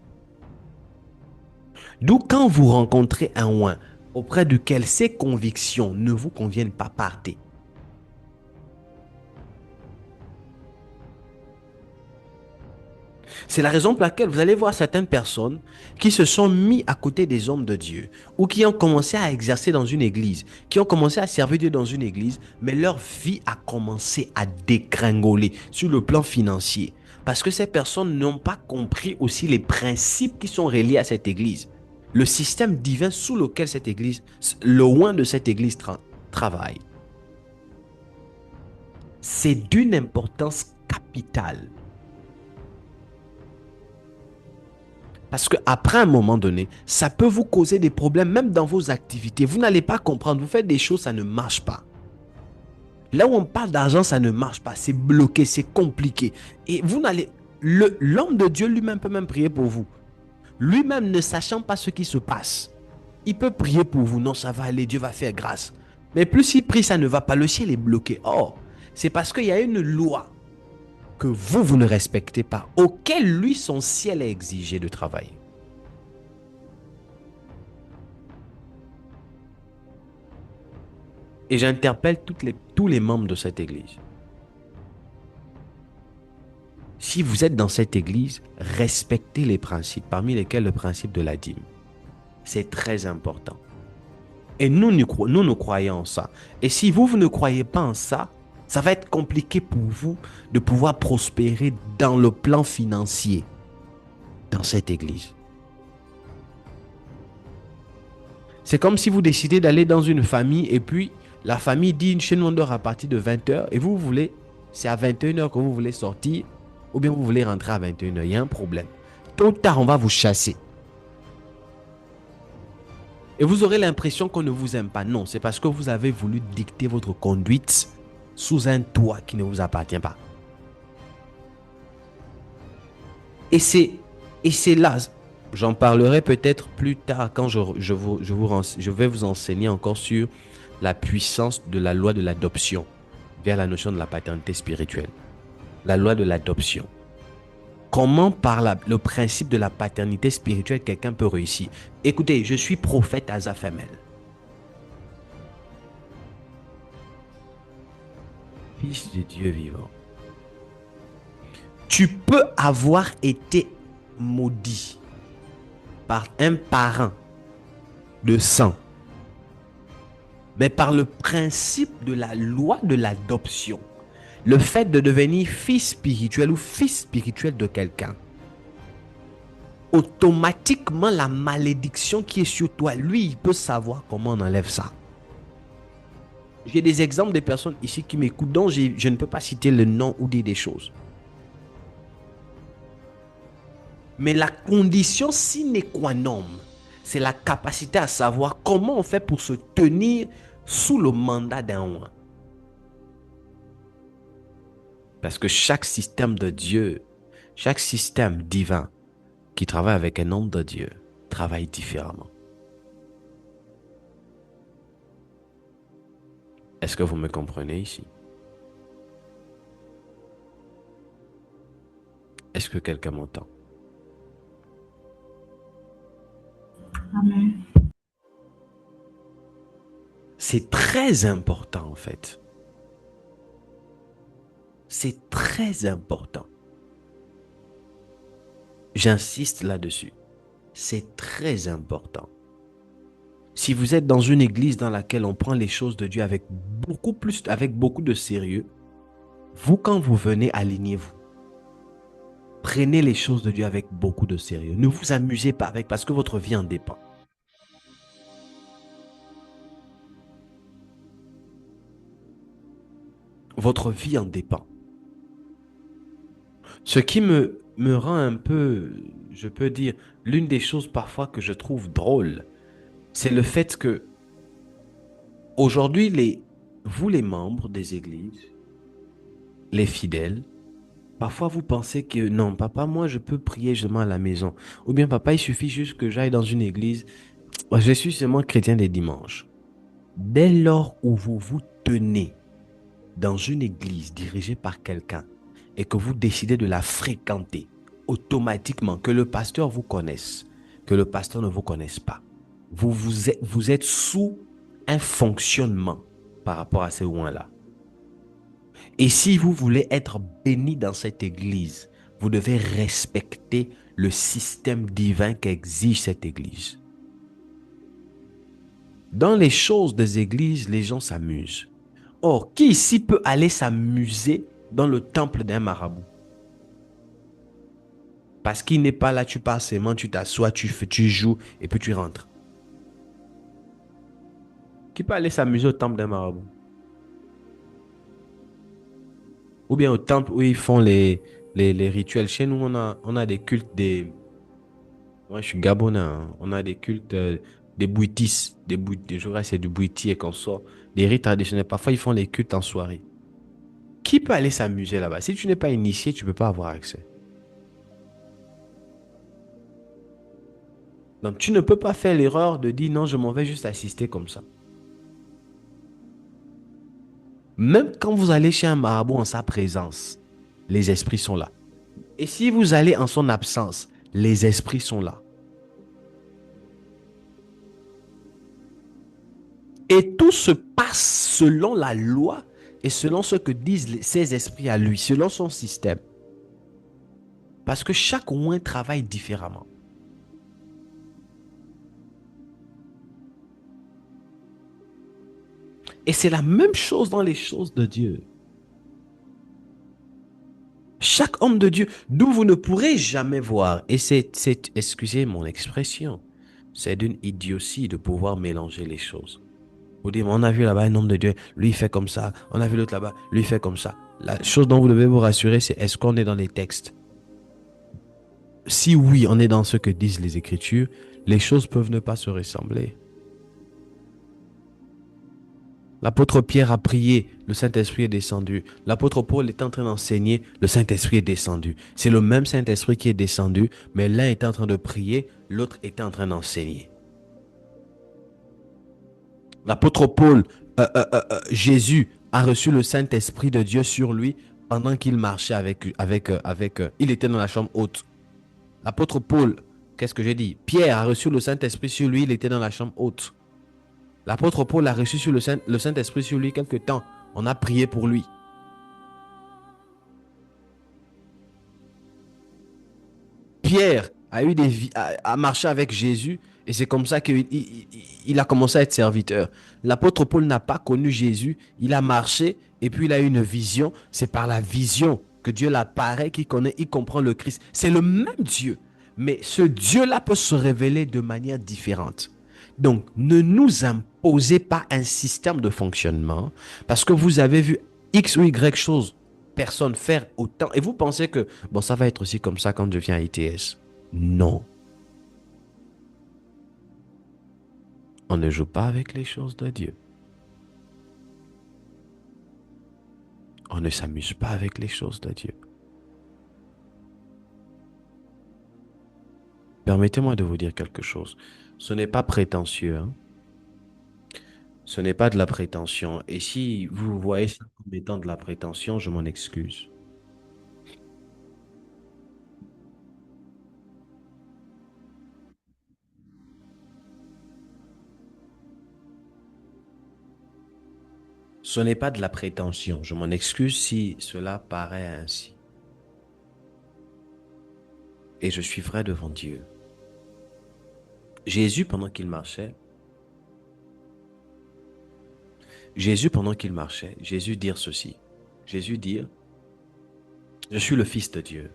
D'où quand vous rencontrez un oint auprès duquel ses convictions ne vous conviennent pas, partez. C'est la raison pour laquelle vous allez voir certaines personnes qui se sont mis à côté des hommes de Dieu ou qui ont commencé à exercer dans une église, qui ont commencé à servir Dieu dans une église, mais leur vie a commencé à dégringoler sur le plan financier parce que ces personnes n'ont pas compris aussi les principes qui sont reliés à cette église. Le système divin sous lequel cette église, le oint de cette église travaille. C'est d'une importance capitale. Parce qu'après un moment donné, ça peut vous causer des problèmes même dans vos activités. Vous n'allez pas comprendre. Vous faites des choses, ça ne marche pas. Là où on parle d'argent, ça ne marche pas. C'est bloqué, c'est compliqué. Et vous n'allez... L'homme de Dieu lui-même peut même prier pour vous. Lui-même ne sachant pas ce qui se passe. Il peut prier pour vous. Non, ça va aller, Dieu va faire grâce. Mais plus il prie, ça ne va pas. Le ciel est bloqué. Or, c'est parce qu'il y a une loi que vous ne respectez pas, auquel lui, son ciel est exigé de travailler. Et j'interpelle tous les membres de cette église. Si vous êtes dans cette église, respectez les principes, parmi lesquels le principe de la dîme. C'est très important. Et nous croyons en ça. Et si vous ne croyez pas en ça, ça va être compliqué pour vous de pouvoir prospérer dans le plan financier dans cette église. C'est comme si vous décidez d'aller dans une famille et puis la famille dit chez nous on dort à partir de 20h et vous voulez, c'est à 21h que vous voulez sortir ou bien vous voulez rentrer à 21h. Il y a un problème. Tôt ou tard, on va vous chasser. Et vous aurez l'impression qu'on ne vous aime pas. Non, c'est parce que vous avez voulu dicter votre conduite sous un toit qui ne vous appartient pas. Et c'est là, j'en parlerai peut-être plus tard quand je vais vous enseigner encore sur la puissance de la loi de l'adoption vers la notion de la paternité spirituelle. La loi de l'adoption. Comment par le principe de la paternité spirituelle quelqu'un peut réussir? Écoutez, je suis prophète Azafemel. Fils de Dieu vivant. Tu peux avoir été maudit par un parent de sang, mais par le principe de la loi de l'adoption, le fait de devenir fils spirituel ou fils spirituel de quelqu'un, automatiquement la malédiction qui est sur toi, lui, il peut savoir comment on enlève ça. J'ai des exemples de personnes ici qui m'écoutent, dont je ne peux pas citer le nom ou dire des choses. Mais la condition sine qua non, c'est la capacité à savoir comment on fait pour se tenir sous le mandat d'un roi. Parce que chaque système de Dieu, chaque système divin qui travaille avec un homme de Dieu, travaille différemment. Est-ce que vous me comprenez ici? Est-ce que quelqu'un m'entend? Amen. C'est très important en fait. C'est très important. J'insiste là-dessus. C'est très important. Si vous êtes dans une église dans laquelle on prend les choses de Dieu avec beaucoup de sérieux, vous, quand vous venez, alignez-vous. Prenez les choses de Dieu avec beaucoup de sérieux. Ne vous amusez pas avec, parce que votre vie en dépend. Votre vie en dépend. Ce qui me rend un peu, je peux dire, l'une des choses parfois que je trouve drôle, c'est le fait que aujourd'hui, vous les membres des églises, les fidèles, parfois vous pensez que non, papa, moi je peux prier justement à la maison. Ou bien papa, il suffit juste que j'aille dans une église. Je suis seulement chrétien les dimanches. Dès lors où vous vous tenez dans une église dirigée par quelqu'un et que vous décidez de la fréquenter, automatiquement, que le pasteur vous connaisse, que le pasteur ne vous connaisse pas, vous êtes sous un fonctionnement par rapport à ces loin-là. Et si vous voulez être béni dans cette église, vous devez respecter le système divin qu'exige cette église. Dans les choses des églises, les gens s'amusent. Or, qui ici peut aller s'amuser dans le temple d'un marabout? Parce qu'il n'est pas là, tu passes seulement, tu t'assois, tu joues et puis tu rentres. Qui peut aller s'amuser au temple d'un marabout? Ou bien au temple où ils font les rituels. Chez nous, on a des cultes Moi, je suis gabonais. Hein. On a des cultes des bouitis. Je crois que c'est du bouiti et qu'on sort. Des rites traditionnels. Parfois, ils font les cultes en soirée. Qui peut aller s'amuser là-bas? Si tu n'es pas initié, tu ne peux pas avoir accès. Donc, tu ne peux pas faire l'erreur de dire non, je m'en vais juste assister comme ça. Même quand vous allez chez un marabout en sa présence, les esprits sont là. Et si vous allez en son absence, les esprits sont là. Et tout se passe selon la loi et selon ce que disent ces esprits à lui, selon son système. Parce que chaque oin travaille différemment. Et c'est la même chose dans les choses de Dieu. Chaque homme de Dieu, d'où vous ne pourrez jamais voir, et excusez mon expression, c'est d'une idiotie de pouvoir mélanger les choses. Vous dites, on a vu là-bas un homme de Dieu, lui il fait comme ça, on a vu l'autre là-bas, lui il fait comme ça. La chose dont vous devez vous rassurer, c'est est-ce qu'on est dans les textes? Si oui, on est dans ce que disent les Écritures, les choses peuvent ne pas se ressembler. L'apôtre Pierre a prié, le Saint-Esprit est descendu. L'apôtre Paul est en train d'enseigner, le Saint-Esprit est descendu. C'est le même Saint-Esprit qui est descendu, mais l'un était en train de prier, l'autre était en train d'enseigner. L'apôtre Paul, Jésus a reçu le Saint-Esprit de Dieu sur lui pendant qu'il marchait il était dans la chambre haute. L'apôtre Paul, qu'est-ce que j'ai dit? Pierre a reçu le Saint-Esprit sur lui, il était dans la chambre haute. L'apôtre Paul a reçu le Saint-Esprit sur lui quelque temps. On a prié pour lui. Pierre a marché avec Jésus et c'est comme ça qu'il a commencé à être serviteur. L'apôtre Paul n'a pas connu Jésus, il a marché et puis il a eu une vision. C'est par la vision que Dieu l'apparaît, qu'il connaît, il comprend le Christ. C'est le même Dieu, mais ce Dieu-là peut se révéler de manière différente. Donc, ne nous imposez pas un système de fonctionnement parce que vous avez vu X ou Y chose, personne faire autant. Et vous pensez que, bon, ça va être aussi comme ça quand je viens à ITS. Non. On ne joue pas avec les choses de Dieu. On ne s'amuse pas avec les choses de Dieu. Permettez-moi de vous dire quelque chose. Ce n'est pas prétentieux, hein? Ce n'est pas de la prétention. Et si vous voyez ça comme étant de la prétention, je m'en excuse. Ce n'est pas de la prétention. Je m'en excuse si cela paraît ainsi. Et je suis vrai devant Dieu. Jésus, pendant qu'il marchait, Jésus dire ceci. Jésus dire, je suis le Fils de Dieu.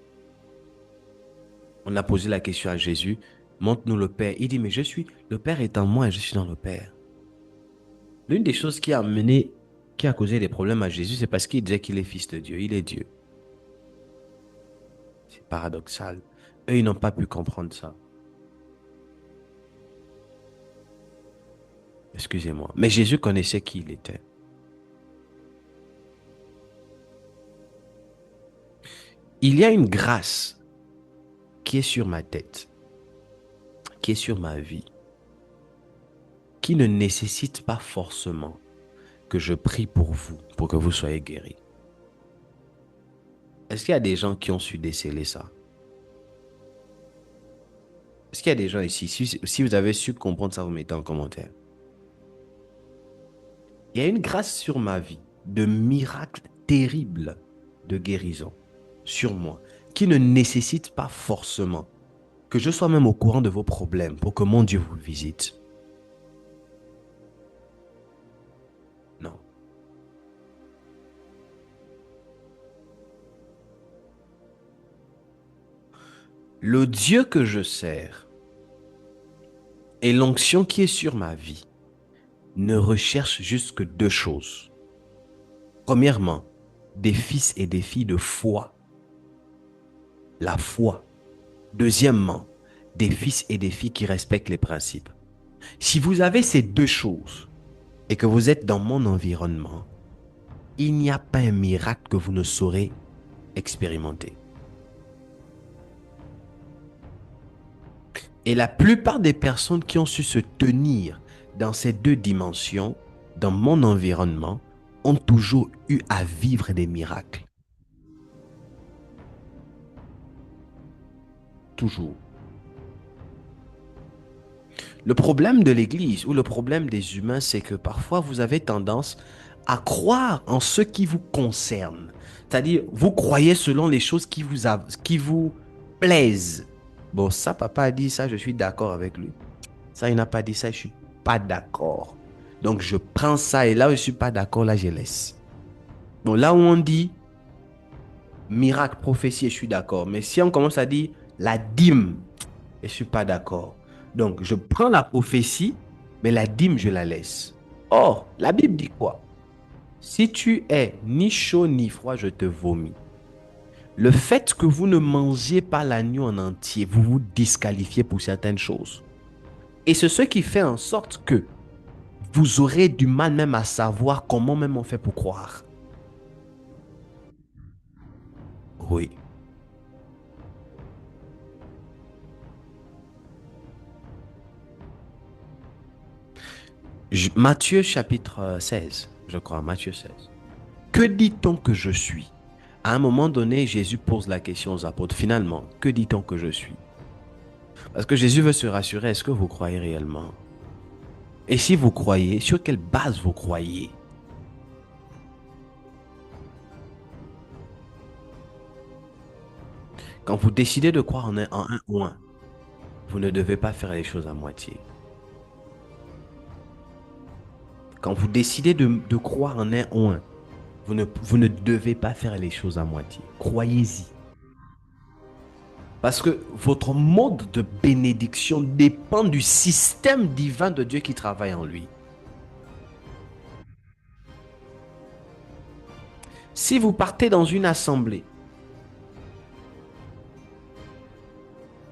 On a posé la question à Jésus, montre-nous le Père. Il dit, mais le Père est en moi et je suis dans le Père. L'une des choses qui a causé des problèmes à Jésus, c'est parce qu'il disait qu'il est Fils de Dieu, il est Dieu. C'est paradoxal. Eux, ils n'ont pas pu comprendre ça. Excusez-moi. Mais Jésus connaissait qui il était. Il y a une grâce qui est sur ma tête, qui est sur ma vie, qui ne nécessite pas forcément que je prie pour vous, pour que vous soyez guéris. Est-ce qu'il y a des gens qui ont su déceler ça? Est-ce qu'il y a des gens ici, si vous avez su comprendre ça, vous mettez en commentaire. Il y a une grâce sur ma vie de miracles terribles de guérison sur moi qui ne nécessite pas forcément que je sois même au courant de vos problèmes pour que mon Dieu vous visite. Non. Le Dieu que je sers et l'onction qui est sur ma vie ne recherche juste que deux choses. Premièrement, des fils et des filles de foi. La foi. Deuxièmement, des fils et des filles qui respectent les principes. Si vous avez ces deux choses et que vous êtes dans mon environnement, il n'y a pas un miracle que vous ne saurez expérimenter. Et la plupart des personnes qui ont su se tenir dans ces deux dimensions, dans mon environnement, ont toujours eu à vivre des miracles. Toujours. Le problème de l'Église ou le problème des humains, c'est que parfois vous avez tendance à croire en ce qui vous concerne. C'est-à-dire, vous croyez selon les choses qui vous plaisent. Bon, ça, papa a dit ça, je suis d'accord avec lui. Ça, il n'a pas dit ça, je suis pas d'accord. Donc, je prends ça et là où je suis pas d'accord, là, je laisse. Bon, là où on dit miracle, prophétie, je suis d'accord. Mais si on commence à dire la dîme, je suis pas d'accord. Donc, je prends la prophétie, mais la dîme, je la laisse. Or, la Bible dit quoi? Si tu es ni chaud ni froid, je te vomis. Le fait que vous ne mangiez pas l'agneau en entier, vous vous disqualifiez pour certaines choses. Et c'est ce qui fait en sorte que vous aurez du mal même à savoir comment même on fait pour croire. Oui. Matthieu chapitre 16, je crois, Matthieu 16. Que dit-on que je suis? À un moment donné, Jésus pose la question aux apôtres. Finalement, que dit-on que je suis? Parce que Jésus veut se rassurer, est-ce que vous croyez réellement? Et si vous croyez, sur quelle base vous croyez? Quand vous décidez de croire en un ou un, vous ne devez pas faire les choses à moitié. Quand vous décidez de croire en un ou un, vous ne devez pas faire les choses à moitié. Croyez-y. Parce que votre mode de bénédiction dépend du système divin de Dieu qui travaille en lui. Si vous partez dans une assemblée,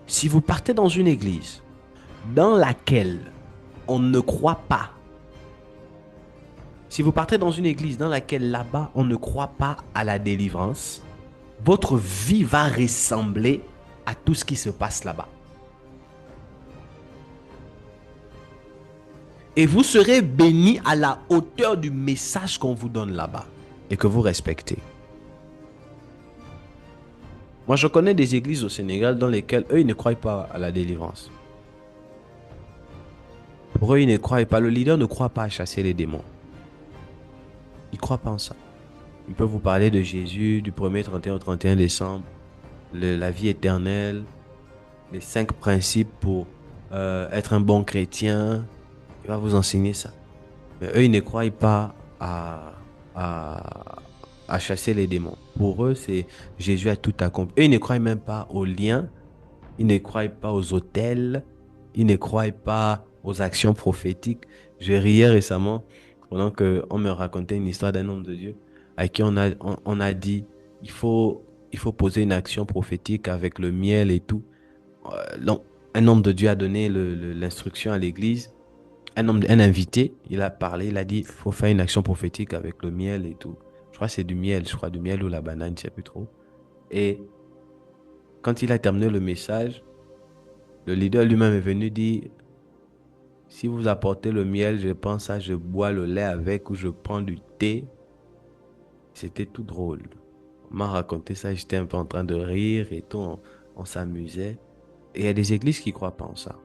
si vous partez dans une église dans laquelle on ne croit pas, si vous partez dans une église dans laquelle là-bas on ne croit pas à la délivrance, votre vie va ressembler à tout ce qui se passe là-bas. Et vous serez bénis à la hauteur du message qu'on vous donne là-bas et que vous respectez. Moi, je connais des églises au Sénégal dans lesquelles eux, ils ne croient pas à la délivrance. Pour eux, ils ne croient pas. Le leader ne croit pas à chasser les démons. Il ne croit pas en ça. Il peut vous parler de Jésus du 1er 31 au 31 décembre, la vie éternelle, les 5 principes pour être un bon chrétien. Il va vous enseigner ça. Mais eux, ils ne croient pas à chasser les démons. Pour eux, c'est Jésus a tout accompli. Eux, ils ne croient même pas aux liens. Ils ne croient pas aux autels. Ils ne croient pas aux actions prophétiques. Je riais récemment pendant qu'on me racontait une histoire d'un homme de Dieu à qui on a dit il faut poser une action prophétique avec le miel et tout. Donc, un homme de Dieu a donné l'instruction à l'église. Un invité, il a parlé, il a dit il faut faire une action prophétique avec le miel et tout. Je crois que c'est du miel, ou la banane, je ne sais plus trop. Et quand il a terminé le message, le leader lui-même est venu dire si vous apportez le miel, je pense je bois le lait avec ou je prends du thé. C'était tout drôle. On m'a raconté ça, j'étais un peu en train de rire et tout, on s'amusait. Et il y a des églises qui ne croient pas en ça.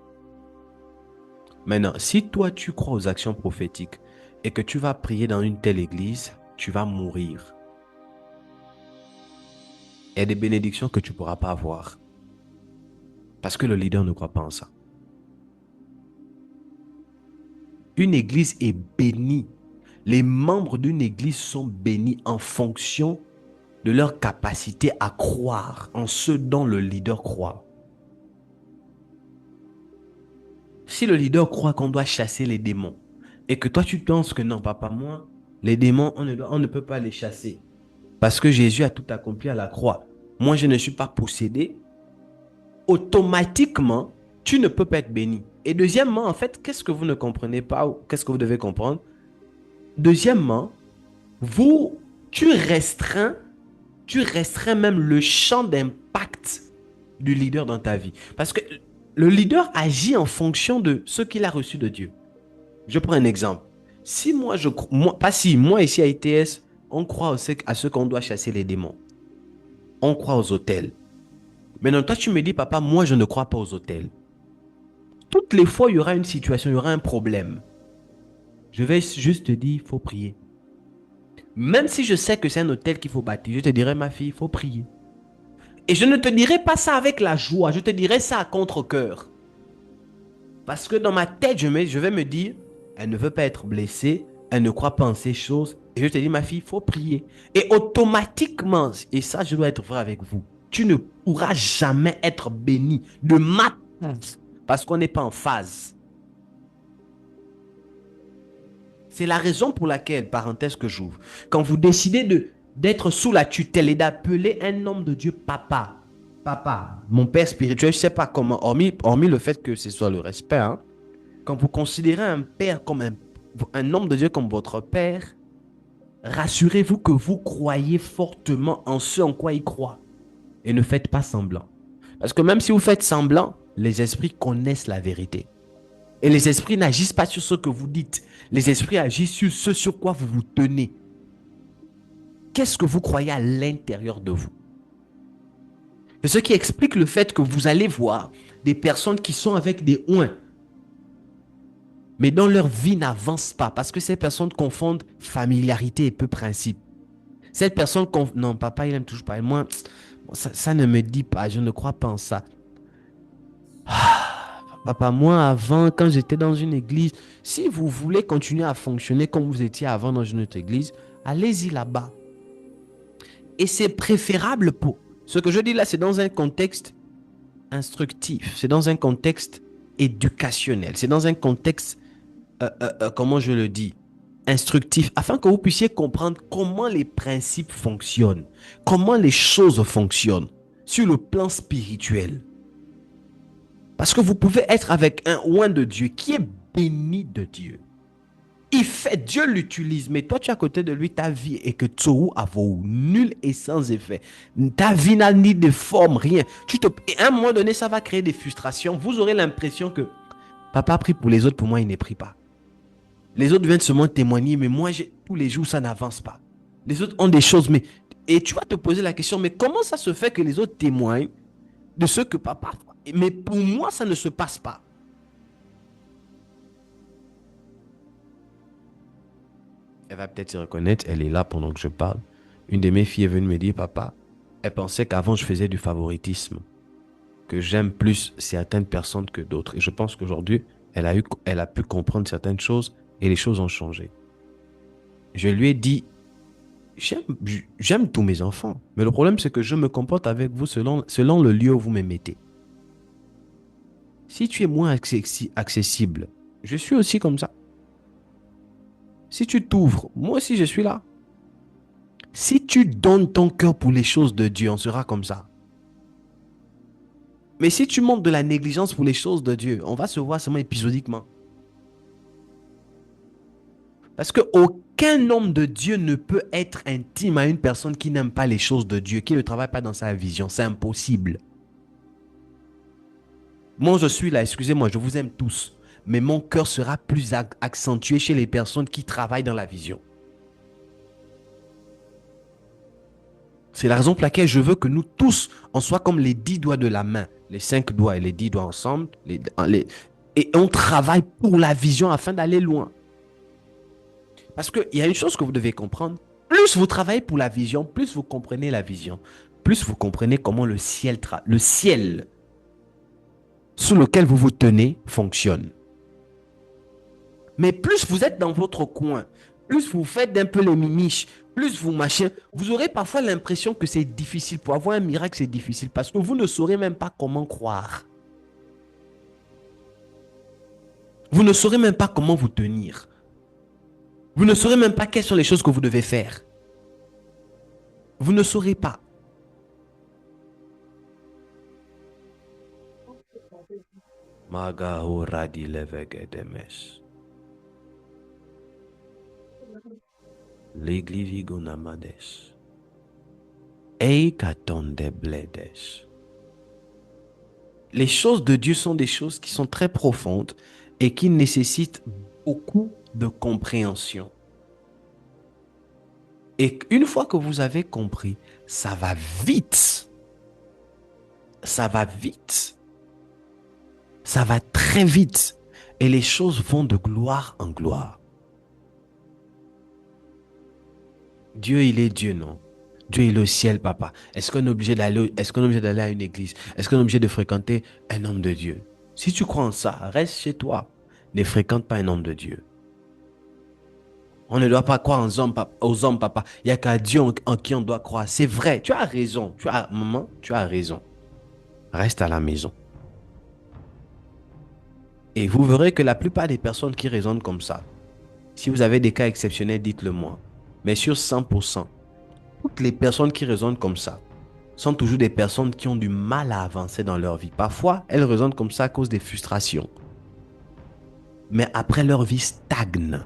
Maintenant, si toi tu crois aux actions prophétiques et que tu vas prier dans une telle église, tu vas mourir. Il y a des bénédictions que tu ne pourras pas avoir. Parce que le leader ne croit pas en ça. Une église est bénie. Les membres d'une église sont bénis en fonction de leur capacité à croire en ce dont le leader croit. Si le leader croit qu'on doit chasser les démons et que toi tu penses que non, papa, moi, les démons, on ne peut pas les chasser parce que Jésus a tout accompli à la croix. Moi, je ne suis pas possédé. Automatiquement, tu ne peux pas être béni. Et deuxièmement, en fait, qu'est-ce que vous ne comprenez pas ou qu'est-ce que vous devez comprendre? Deuxièmement, tu restreins même le champ d'impact du leader dans ta vie. Parce que le leader agit en fonction de ce qu'il a reçu de Dieu. Je prends un exemple. Si moi, moi ici à ITS, on croit à ce qu'on doit chasser les démons. On croit aux autels. Maintenant, toi, tu me dis, papa, moi, je ne crois pas aux autels. Toutes les fois, il y aura une situation, il y aura un problème. Je vais juste te dire, il faut prier. Même si je sais que c'est un autel qu'il faut bâtir, je te dirai, ma fille, il faut prier. Et je ne te dirai pas ça avec la joie, je te dirai ça à contre-cœur. Parce que dans ma tête, je vais me dire, elle ne veut pas être blessée, elle ne croit pas en ces choses. Et je te dis, ma fille, il faut prier. Et automatiquement, et ça, je dois être vrai avec vous, tu ne pourras jamais être béni de ma part parce qu'on n'est pas en phase. C'est la raison pour laquelle, parenthèse que j'ouvre, quand vous décidez d'être sous la tutelle et d'appeler un homme de Dieu papa, mon père spirituel, je ne sais pas comment, hormis le fait que ce soit le respect, hein, quand vous considérez un père comme un homme de Dieu comme votre père, rassurez-vous que vous croyez fortement en ce en quoi il croit. Et ne faites pas semblant. Parce que même si vous faites semblant, les esprits connaissent la vérité. Et les esprits n'agissent pas sur ce que vous dites. Les esprits agissent sur ce sur quoi vous vous tenez. Qu'est-ce que vous croyez à l'intérieur de vous? C'est ce qui explique le fait que vous allez voir des personnes qui sont avec des oins, mais dont leur vie n'avance pas parce que ces personnes confondent familiarité et peu principe. Cette personne, non, papa, il n'aime toujours pas. Et moi, ça ne me dit pas, je ne crois pas en ça. Papa, moi, avant, quand j'étais dans une église, si vous voulez continuer à fonctionner comme vous étiez avant dans une autre église, allez-y là-bas. Et c'est préférable pour... Ce que je dis là, c'est dans un contexte instructif, c'est dans un contexte éducationnel, c'est dans un contexte, comment je le dis, instructif, afin que vous puissiez comprendre comment les principes fonctionnent, comment les choses fonctionnent sur le plan spirituel. Parce que vous pouvez être avec un oint de Dieu qui est béni de Dieu. Il fait, Dieu l'utilise, mais toi tu es à côté de lui, ta vie est que tsohu avou, nul et sans effet. Ta vie n'a ni de forme, rien. Et à un moment donné, ça va créer des frustrations. Vous aurez l'impression que papa prie pour les autres, pour moi il ne prie pas. Les autres viennent seulement témoigner, mais moi tous les jours ça n'avance pas. Les autres ont des choses, mais... Et tu vas te poser la question, mais comment ça se fait que les autres témoignent de ce que papa fait? Mais pour moi ça ne se passe pas. Elle va peut-être se reconnaître, elle est là pendant que je parle. Une de mes filles est venue me dire, papa, elle pensait qu'avant je faisais du favoritisme, que j'aime plus certaines personnes que d'autres. Et je pense qu'aujourd'hui, elle a pu comprendre certaines choses et les choses ont changé. Je lui ai dit, j'aime tous mes enfants, mais le problème c'est que je me comporte avec vous selon le lieu où vous me mettez. Si tu es moins accessible, je suis aussi comme ça. Si tu t'ouvres, moi aussi je suis là. Si tu donnes ton cœur pour les choses de Dieu, on sera comme ça. Mais si tu montres de la négligence pour les choses de Dieu, on va se voir seulement épisodiquement. Parce qu'aucun homme de Dieu ne peut être intime à une personne qui n'aime pas les choses de Dieu, qui ne travaille pas dans sa vision. C'est impossible. Moi, je suis là, excusez-moi, je vous aime tous. Mais mon cœur sera plus accentué chez les personnes qui travaillent dans la vision. C'est la raison pour laquelle je veux que nous tous, on soit comme les 10 doigts de la main. Les 5 doigts et les 10 doigts ensemble. Et on travaille pour la vision afin d'aller loin. Parce qu'il y a une chose que vous devez comprendre. Plus vous travaillez pour la vision, plus vous comprenez la vision. Plus vous comprenez comment le ciel sous lequel vous vous tenez fonctionne. Mais plus vous êtes dans votre coin, plus vous faites un peu les mimiches, plus vous machin, vous aurez parfois l'impression que c'est difficile. Pour avoir un miracle, c'est difficile parce que vous ne saurez même pas comment croire. Vous ne saurez même pas comment vous tenir. Vous ne saurez même pas quelles sont les choses que vous devez faire. Vous ne saurez pas. Les choses de Dieu sont des choses qui sont très profondes et qui nécessitent beaucoup de compréhension. Et une fois que vous avez compris, ça va vite. Ça va vite. Ça va très vite. Et les choses vont de gloire en gloire. Dieu, il est Dieu, non? Dieu est le ciel, papa. Est-ce qu'on est obligé d'aller à une église? Est-ce qu'on est obligé de fréquenter un homme de Dieu? Si tu crois en ça, reste chez toi. Ne fréquente pas un homme de Dieu. On ne doit pas croire aux hommes, papa. Il n'y a qu'à Dieu en qui on doit croire. C'est vrai, tu as raison. Maman, tu as raison. Reste à la maison. Et vous verrez que la plupart des personnes qui raisonnent comme ça, si vous avez des cas exceptionnels, dites-le moi. Mais sur 100%, toutes les personnes qui raisonnent comme ça sont toujours des personnes qui ont du mal à avancer dans leur vie. Parfois, elles raisonnent comme ça à cause des frustrations. Mais après, leur vie stagne.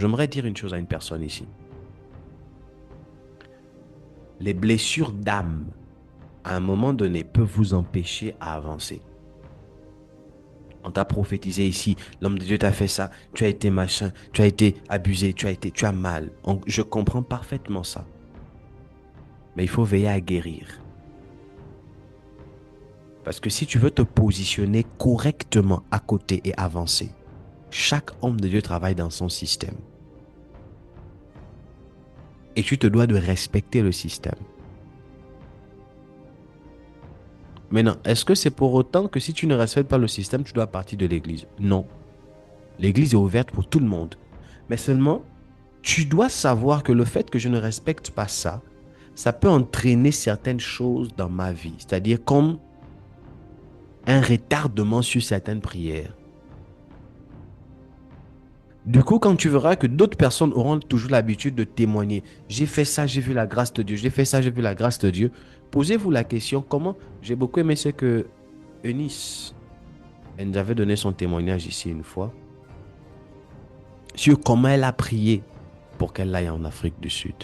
J'aimerais dire une chose à une personne ici. Les blessures d'âme, à un moment donné, peuvent vous empêcher à avancer. On t'a prophétisé ici, l'homme de Dieu t'a fait ça, tu as été machin, tu as été abusé, tu as mal. Je comprends parfaitement ça. Mais il faut veiller à guérir. Parce que si tu veux te positionner correctement à côté et avancer, chaque homme de Dieu travaille dans son système. Et tu te dois de respecter le système. Maintenant, est-ce que c'est pour autant que si tu ne respectes pas le système, tu dois partir de l'église? Non. L'église est ouverte pour tout le monde. Mais seulement, tu dois savoir que le fait que je ne respecte pas ça, ça peut entraîner certaines choses dans ma vie. C'est-à-dire comme un retardement sur certaines prières. Du coup, quand tu verras que d'autres personnes auront toujours l'habitude de témoigner, j'ai fait ça, j'ai vu la grâce de Dieu, j'ai fait ça, j'ai vu la grâce de Dieu, posez-vous la question, comment, j'ai beaucoup aimé ce que Eunice, elle nous avait donné son témoignage ici une fois, sur comment elle a prié pour qu'elle aille en Afrique du Sud.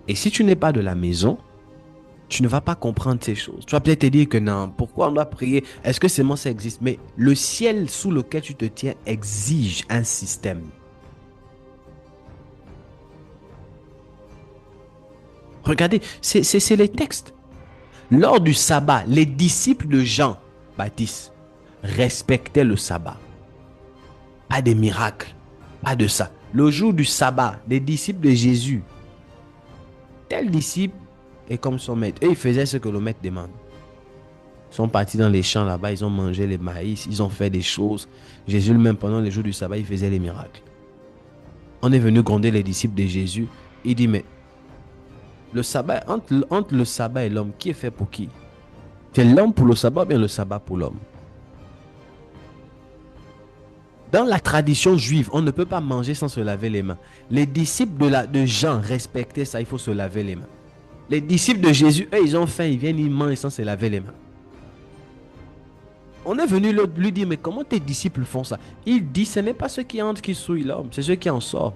Et si tu n'es pas de la maison, tu ne vas pas comprendre ces choses. Tu vas peut-être te dire que non, pourquoi on doit prier? Est-ce que seulement ça existe? Mais le ciel sous lequel tu te tiens exige un système. Regardez, c'est les textes. Lors du sabbat, les disciples de Jean-Baptiste respectaient le sabbat. Pas des miracles, pas de ça. Le jour du sabbat, les disciples de Jésus, tel disciple est comme son maître. Et ils faisaient ce que le maître demande. Ils sont partis dans les champs là-bas, ils ont mangé les maïs, ils ont fait des choses. Jésus lui-même, pendant les jours du sabbat, il faisait les miracles. On est venu gronder les disciples de Jésus. Il dit, mais le sabbat, entre le sabbat et l'homme, qui est fait pour qui? C'est l'homme pour le sabbat ou bien le sabbat pour l'homme? Dans la tradition juive, on ne peut pas manger sans se laver les mains. Les disciples de Jean respectaient ça, il faut se laver les mains. Les disciples de Jésus, eux, ils ont faim, ils viennent, ils mangent sans se laver les mains. On est venu lui dire, mais comment tes disciples font ça? Il dit, ce n'est pas ceux qui entrent qui souillent l'homme, c'est ceux qui en sortent.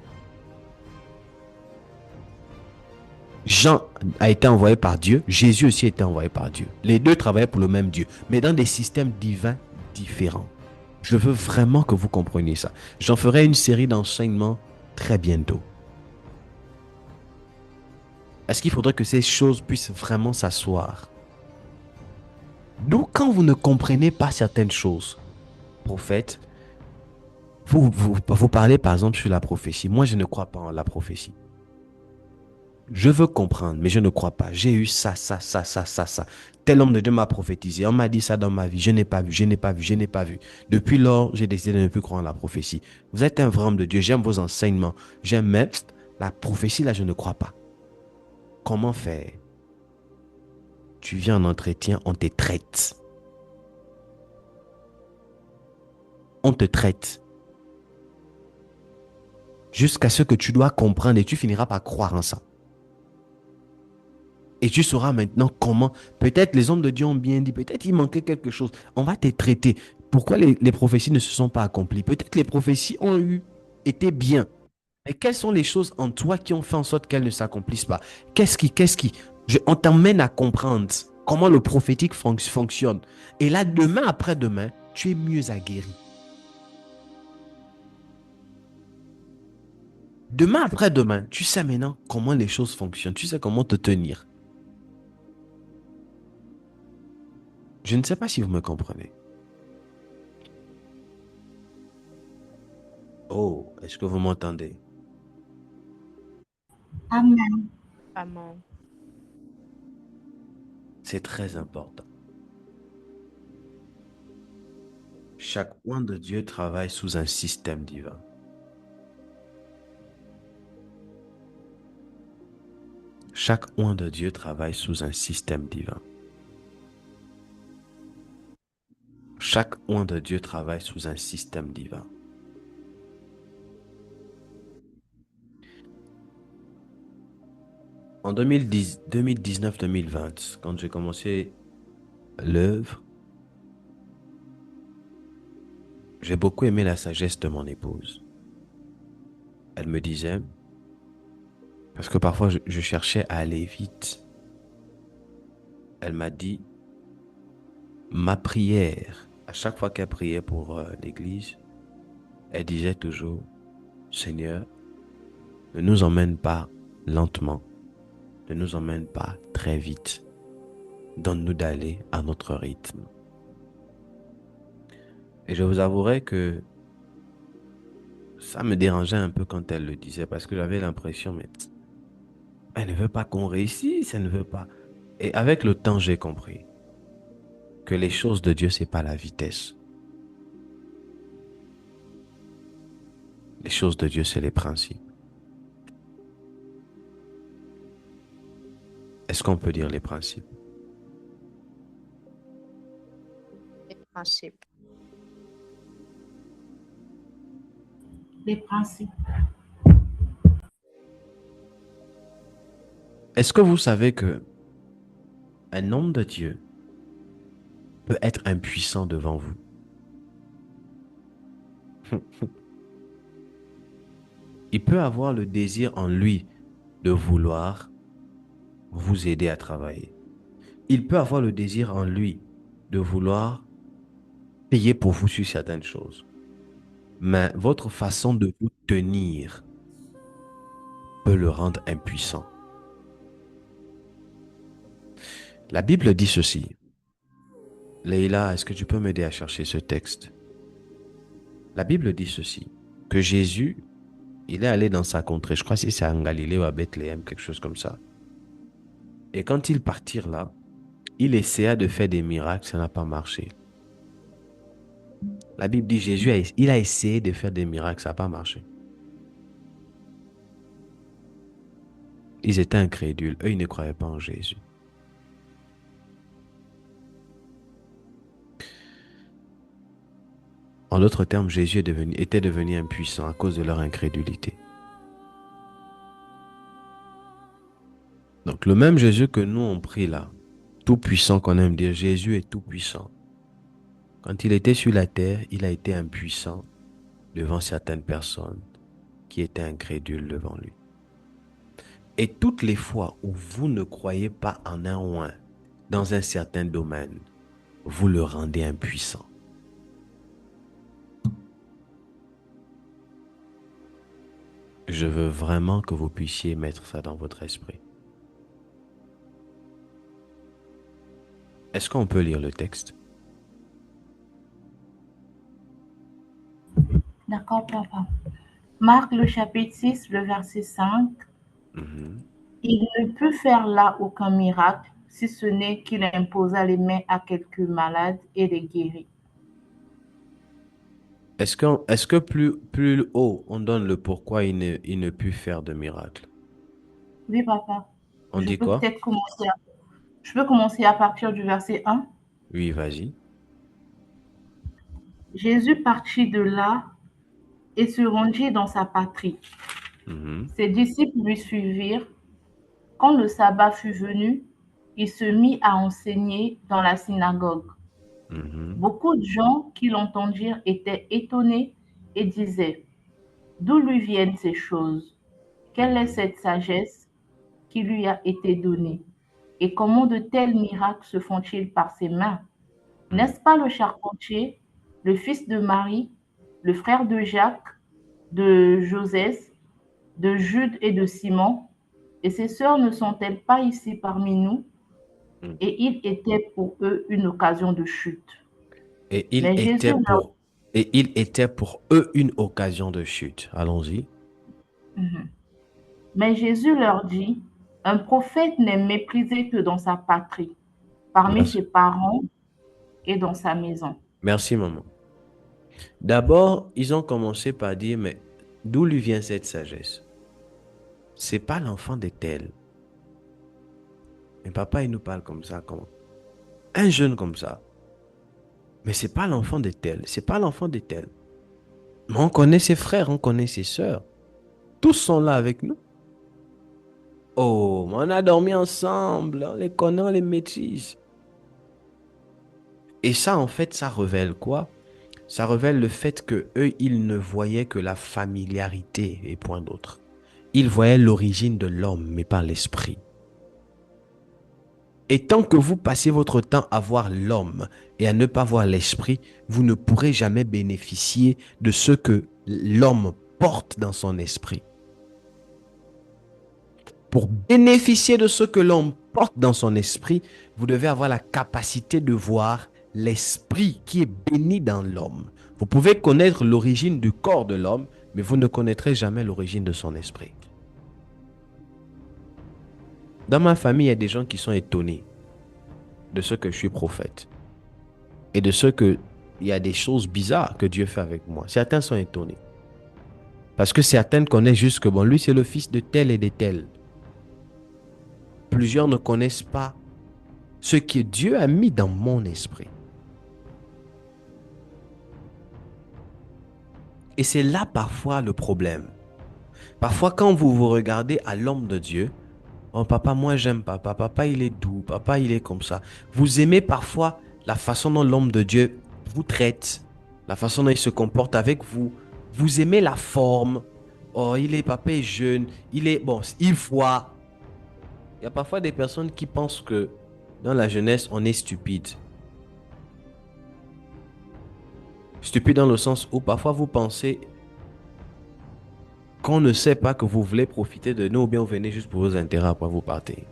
Jean a été envoyé par Dieu, Jésus aussi a été envoyé par Dieu. Les deux travaillaient pour le même Dieu, mais dans des systèmes divins différents. Je veux vraiment que vous compreniez ça. J'en ferai une série d'enseignements très bientôt. Est-ce qu'il faudrait que ces choses puissent vraiment s'asseoir? Donc, quand vous ne comprenez pas certaines choses, prophète, vous parlez par exemple sur la prophétie. Moi, je ne crois pas en la prophétie. Je veux comprendre, mais je ne crois pas. J'ai eu ça. Tel homme de Dieu m'a prophétisé. On m'a dit ça dans ma vie. Je n'ai pas vu. Depuis lors, j'ai décidé de ne plus croire en la prophétie. Vous êtes un vrai homme de Dieu. J'aime vos enseignements. J'aime même la prophétie, là, je ne crois pas. Comment faire? Tu viens en entretien, on te traite. On te traite. Jusqu'à ce que tu dois comprendre et tu finiras par croire en ça. Et tu sauras maintenant comment, peut-être les hommes de Dieu ont bien dit, peut-être il manquait quelque chose. On va te traiter. Pourquoi les prophéties ne se sont pas accomplies? Peut-être les prophéties ont été bien. Mais quelles sont les choses en toi qui ont fait en sorte qu'elles ne s'accomplissent pas? On t'emmène à comprendre comment le prophétique fonctionne. Et là, demain après demain, tu es mieux aguerri. Demain après demain, tu sais maintenant comment les choses fonctionnent. Tu sais comment te tenir. Je ne sais pas si vous me comprenez. Oh, est-ce que vous m'entendez? Amen. Amen. C'est très important. Chaque oint de Dieu travaille sous un système divin. Chaque oint de Dieu travaille sous un système divin. Chaque oint de Dieu travaille sous un système divin. En 2019-2020, quand j'ai commencé l'œuvre, j'ai beaucoup aimé la sagesse de mon épouse. Elle me disait, parce que parfois je cherchais à aller vite, elle m'a dit, ma prière, à chaque fois qu'elle priait pour l'église, elle disait toujours, Seigneur, ne nous emmène pas lentement, ne nous emmène pas très vite, donne-nous d'aller à notre rythme. Et je vous avouerai que ça me dérangeait un peu quand elle le disait, parce que j'avais l'impression, mais elle ne veut pas qu'on réussisse, elle ne veut pas. Et avec le temps, j'ai compris que les choses de Dieu, c'est pas la vitesse. Les choses de Dieu, c'est les principes. Est-ce qu'on peut dire les principes? Les principes. Les principes. Est-ce que vous savez que un homme de Dieu peut être impuissant devant vous? Il peut avoir le désir en lui de vouloir vous aider à travailler. Il peut avoir le désir en lui de vouloir payer pour vous sur certaines choses. Mais votre façon de vous tenir peut le rendre impuissant. La Bible dit ceci. Leïla, est-ce que tu peux m'aider à chercher ce texte? La Bible dit ceci, que Jésus, il est allé dans sa contrée, je crois que c'est en Galilée ou à Bethléem, quelque chose comme ça. Et quand ils partirent là, il essaya de faire des miracles, ça n'a pas marché. La Bible dit Jésus, il a essayé de faire des miracles, ça n'a pas marché. Ils étaient incrédules, eux, ils ne croyaient pas en Jésus. En d'autres termes, Jésus était devenu impuissant à cause de leur incrédulité. Donc le même Jésus que nous on prie là, tout puissant qu'on aime dire, Jésus est tout puissant. Quand il était sur la terre, il a été impuissant devant certaines personnes qui étaient incrédules devant lui. Et toutes les fois où vous ne croyez pas en un ou un dans un certain domaine, vous le rendez impuissant. Je veux vraiment que vous puissiez mettre ça dans votre esprit. Est-ce qu'on peut lire le texte? D'accord, papa. Marc le chapitre 6, le verset 5. Il ne peut faire là aucun miracle, si ce n'est qu'il imposa les mains à quelques malades et les guérit. Est-ce que plus haut, on donne le pourquoi il ne put faire de miracle? Oui, papa. On dit quoi? Je peux commencer à partir du verset 1. Oui, vas-y. Jésus partit de là et se rendit dans sa patrie. Ses disciples lui suivirent. Quand le sabbat fut venu, il se mit à enseigner dans la synagogue. Beaucoup de gens qui l'entendirent étaient étonnés et disaient, d'où lui viennent ces choses? Quelle est cette sagesse qui lui a été donnée? Et comment de tels miracles se font-ils par ses mains? N'est-ce pas le charpentier, le fils de Marie, le frère de Jacques, de Joseph, de Jude et de Simon? Et ses sœurs ne sont-elles pas ici parmi nous? Et il était pour eux une occasion de chute. Et il était pour eux une occasion de chute. Allons-y. Mais Jésus leur dit, un prophète n'est méprisé que dans sa patrie, parmi ses parents et dans sa maison. Merci, maman. D'abord, ils ont commencé par dire, mais d'où lui vient cette sagesse? C'est pas l'enfant de tel. Mais papa, il nous parle comme ça, comment? Un jeune comme ça. Mais c'est pas l'enfant de tel, c'est pas l'enfant de tel. Mais on connaît ses frères, on connaît ses sœurs. Tous sont là avec nous. Oh, on a dormi ensemble, on les connaît, on les maîtrise. Et ça, en fait, ça révèle quoi? Ça révèle le fait que eux, ils ne voyaient que la familiarité et point d'autre. Ils voyaient l'origine de l'homme, mais pas l'esprit. Et tant que vous passez votre temps à voir l'homme et à ne pas voir l'esprit, vous ne pourrez jamais bénéficier de ce que l'homme porte dans son esprit. Pour bénéficier de ce que l'homme porte dans son esprit, vous devez avoir la capacité de voir l'esprit qui est béni dans l'homme. Vous pouvez connaître l'origine du corps de l'homme, mais vous ne connaîtrez jamais l'origine de son esprit. Dans ma famille, il y a des gens qui sont étonnés de ce que je suis prophète et de ce que il y a des choses bizarres que Dieu fait avec moi. Certains sont étonnés parce que certains connaissent juste que bon, lui c'est le fils de tel et de tel. Plusieurs ne connaissent pas ce que Dieu a mis dans mon esprit. Et c'est là parfois le problème. Parfois quand vous vous regardez à l'homme de Dieu, oh papa, moi j'aime papa, papa il est doux, papa il est comme ça. Vous aimez parfois la façon dont l'homme de Dieu vous traite, la façon dont il se comporte avec vous. Vous aimez la forme. Oh, papa est jeune, il est, bon, il voit. Il y a parfois des personnes qui pensent que dans la jeunesse, on est stupide. Stupide dans le sens où parfois vous pensez qu'on ne sait pas que vous voulez profiter de nous ou bien vous venez juste pour vos intérêts après vous partez.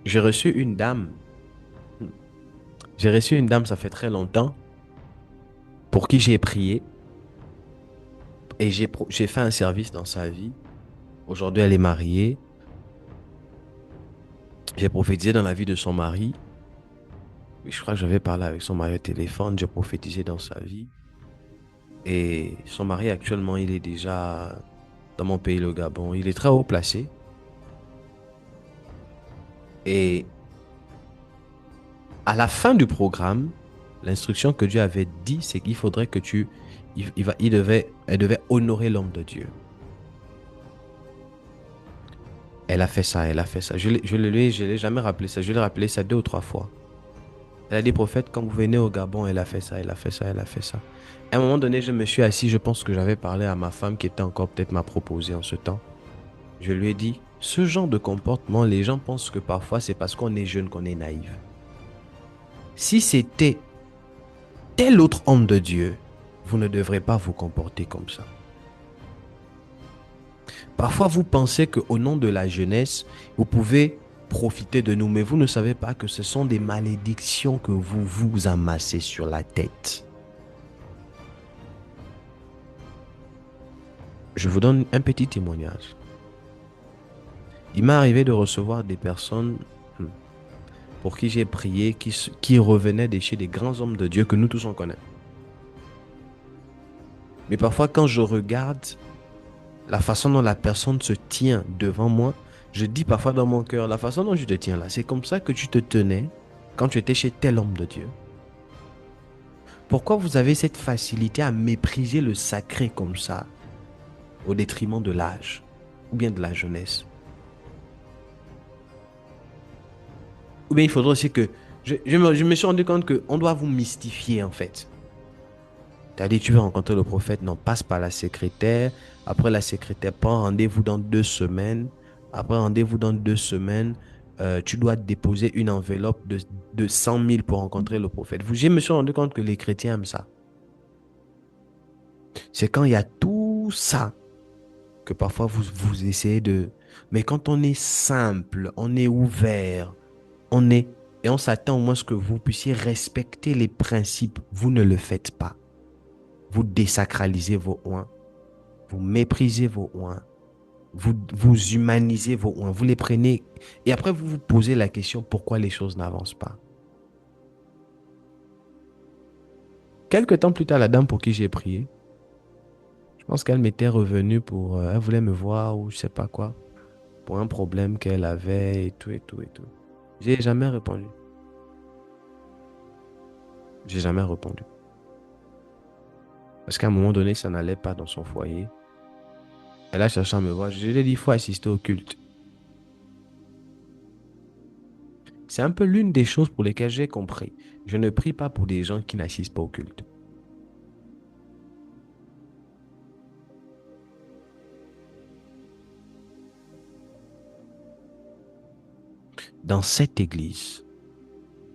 J'ai reçu une dame, ça fait très longtemps, pour qui j'ai prié et j'ai fait un service dans sa vie. Aujourd'hui, elle est mariée. J'ai prophétisé dans la vie de son mari. Je crois que j'avais parlé avec son mari au téléphone. J'ai prophétisé dans sa vie. Et son mari, actuellement, il est déjà dans mon pays, le Gabon. Il est très haut placé. Et à la fin du programme, l'instruction que Dieu avait dit, c'est qu'il faudrait que elle devait honorer l'homme de Dieu. Elle a fait ça. Je ne l'ai jamais rappelé ça. Je l'ai rappelé ça 2 ou 3 fois. Elle a dit, prophète, quand vous venez au Gabon, elle a fait ça. À un moment donné, je me suis assis, je pense que j'avais parlé à ma femme qui était encore peut-être m'a proposé en ce temps. Je lui ai dit, ce genre de comportement, les gens pensent que parfois c'est parce qu'on est jeune qu'on est naïf. Si c'était tel autre homme de Dieu, vous ne devrez pas vous comporter comme ça. Parfois, vous pensez qu'au nom de la jeunesse, vous pouvez profiter de nous, mais vous ne savez pas que ce sont des malédictions que vous vous amassez sur la tête. Je vous donne un petit témoignage. Il m'est arrivé de recevoir des personnes pour qui j'ai prié, qui revenaient de chez des grands hommes de Dieu que nous tous on connaît. Mais parfois, quand je regarde la façon dont la personne se tient devant moi, je dis parfois dans mon cœur, la façon dont je te tiens là, c'est comme ça que tu te tenais quand tu étais chez tel homme de Dieu. Pourquoi vous avez cette facilité à mépriser le sacré comme ça, au détriment de l'âge ou bien de la jeunesse? Ou bien il faudrait aussi que... Je me suis rendu compte qu'on doit vous mystifier en fait. Tu as dit, tu veux rencontrer le prophète? Non, passe par la secrétaire. Après la secrétaire, prends rendez-vous dans 2 semaines. Après rendez-vous dans 2 semaines, tu dois déposer une enveloppe de 100 000 pour rencontrer le prophète. Je me suis rendu compte que les chrétiens aiment ça. C'est quand il y a tout ça que parfois vous essayez de... Mais quand on est simple, on est ouvert, et on s'attend au moins à ce que vous puissiez respecter les principes, vous ne le faites pas. Vous désacralisez vos oins, vous méprisez vos oins, vous humanisez vos oins, vous les prenez et après vous vous posez la question pourquoi les choses n'avancent pas. Quelque temps plus tard, la dame pour qui j'ai prié, je pense qu'elle m'était revenue pour... elle voulait me voir ou je sais pas quoi, pour un problème qu'elle avait et tout. J'ai jamais répondu. Parce qu'à un moment donné, ça n'allait pas dans son foyer. Elle a cherché à me voir. Je lui ai dit, il faut assister au culte. C'est un peu l'une des choses pour lesquelles j'ai compris. Je ne prie pas pour des gens qui n'assistent pas au culte. Dans cette église,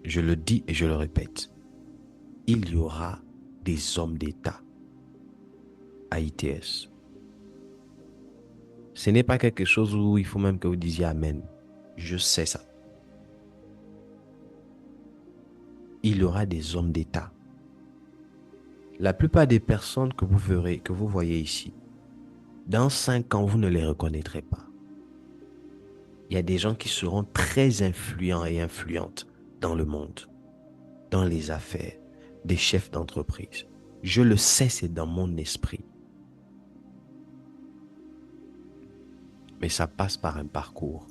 je le dis et je le répète, il y aura des hommes d'État à ITS. Ce n'est pas quelque chose où il faut même que vous disiez Amen. Je sais ça. Il y aura des hommes d'État. La plupart des personnes que vous verrez, que vous voyez ici, dans 5 ans, vous ne les reconnaîtrez pas. Il y a des gens qui seront très influents et influentes dans le monde, dans les affaires, des chefs d'entreprise. Je le sais, c'est dans mon esprit. Mais ça passe par un parcours.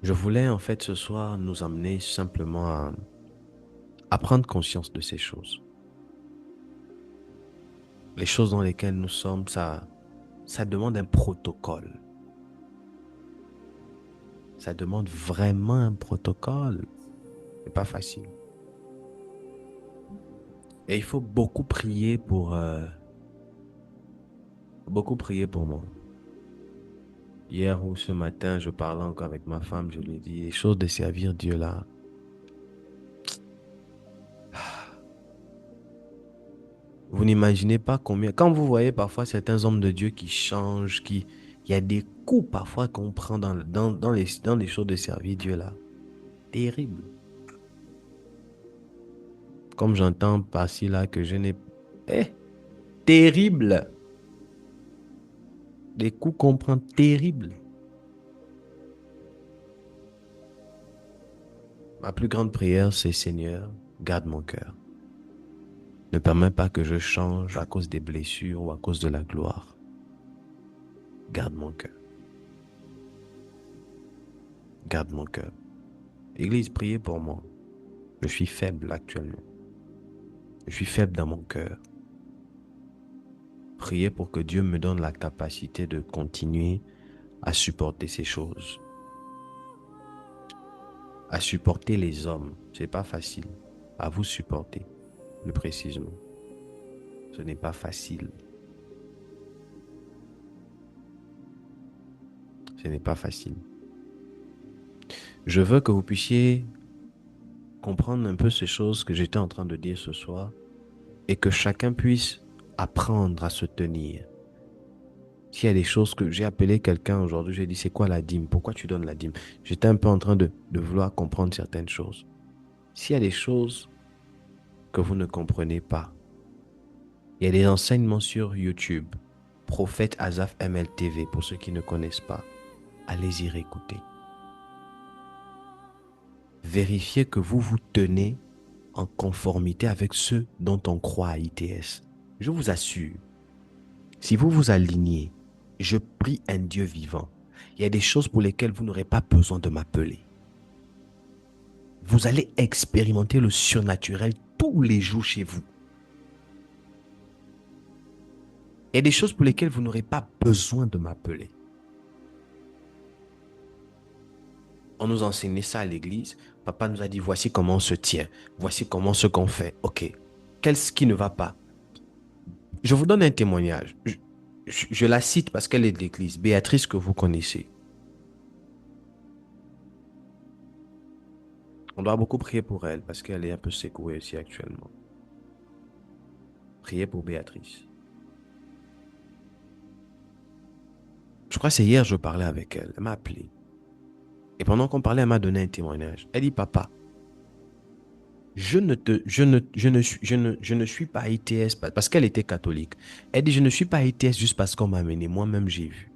Je voulais en fait ce soir nous amener simplement à prendre conscience de ces choses. Les choses dans lesquelles nous sommes, ça demande un protocole. Ça demande vraiment un protocole. C'est pas facile. Et il faut beaucoup prier pour moi. Hier ou ce matin, je parlais encore avec ma femme, je lui ai dit, les choses de servir Dieu là. Vous n'imaginez pas combien. Quand vous voyez parfois certains hommes de Dieu qui changent, il y a des coups parfois qu'on prend dans les choses de servir Dieu là. Terrible. Comme j'entends par-ci là que je n'ai... terrible. Des coups qu'on prend terribles. Ma plus grande prière, c'est Seigneur, garde mon cœur. Ne permets pas que je change à cause des blessures ou à cause de la gloire. Garde mon cœur. Garde mon cœur. Église, priez pour moi. Je suis faible actuellement. Je suis faible dans mon cœur. Priez pour que Dieu me donne la capacité de continuer à supporter ces choses. À supporter les hommes. C'est pas facile. À vous supporter, plus précisément. Ce n'est pas facile. Ce n'est pas facile. Je veux que vous puissiez comprendre un peu ces choses que j'étais en train de dire ce soir et que chacun puisse apprendre à se tenir. S'il y a des choses que j'ai appelé quelqu'un aujourd'hui, j'ai dit c'est quoi la dîme? Pourquoi tu donnes la dîme? J'étais un peu en train de vouloir comprendre certaines choses. S'il y a des choses que vous ne comprenez pas, il y a des enseignements sur YouTube. Prophète Azaf MLTV pour ceux qui ne connaissent pas. Allez-y réécouter. Vérifiez que vous vous tenez en conformité avec ceux dont on croit à ITS. Je vous assure, si vous vous alignez, je prie un Dieu vivant. Il y a des choses pour lesquelles vous n'aurez pas besoin de m'appeler. Vous allez expérimenter le surnaturel tous les jours chez vous. Il y a des choses pour lesquelles vous n'aurez pas besoin de m'appeler. On nous enseignait ça à l'église. Papa nous a dit, voici comment on se tient. Voici comment ce qu'on fait. Ok. Qu'est-ce qui ne va pas? Je vous donne un témoignage. Je la cite parce qu'elle est de l'église. Béatrice que vous connaissez. On doit beaucoup prier pour elle parce qu'elle est un peu secouée aussi actuellement. Priez pour Béatrice. Je crois que c'est hier que je parlais avec elle. Elle m'a appelé. Et pendant qu'on parlait, elle m'a donné un témoignage. Elle dit, papa, je ne suis pas ITS parce qu'elle était catholique. Elle dit, je ne suis pas ITS juste parce qu'on m'a amené. Moi-même, j'ai vu.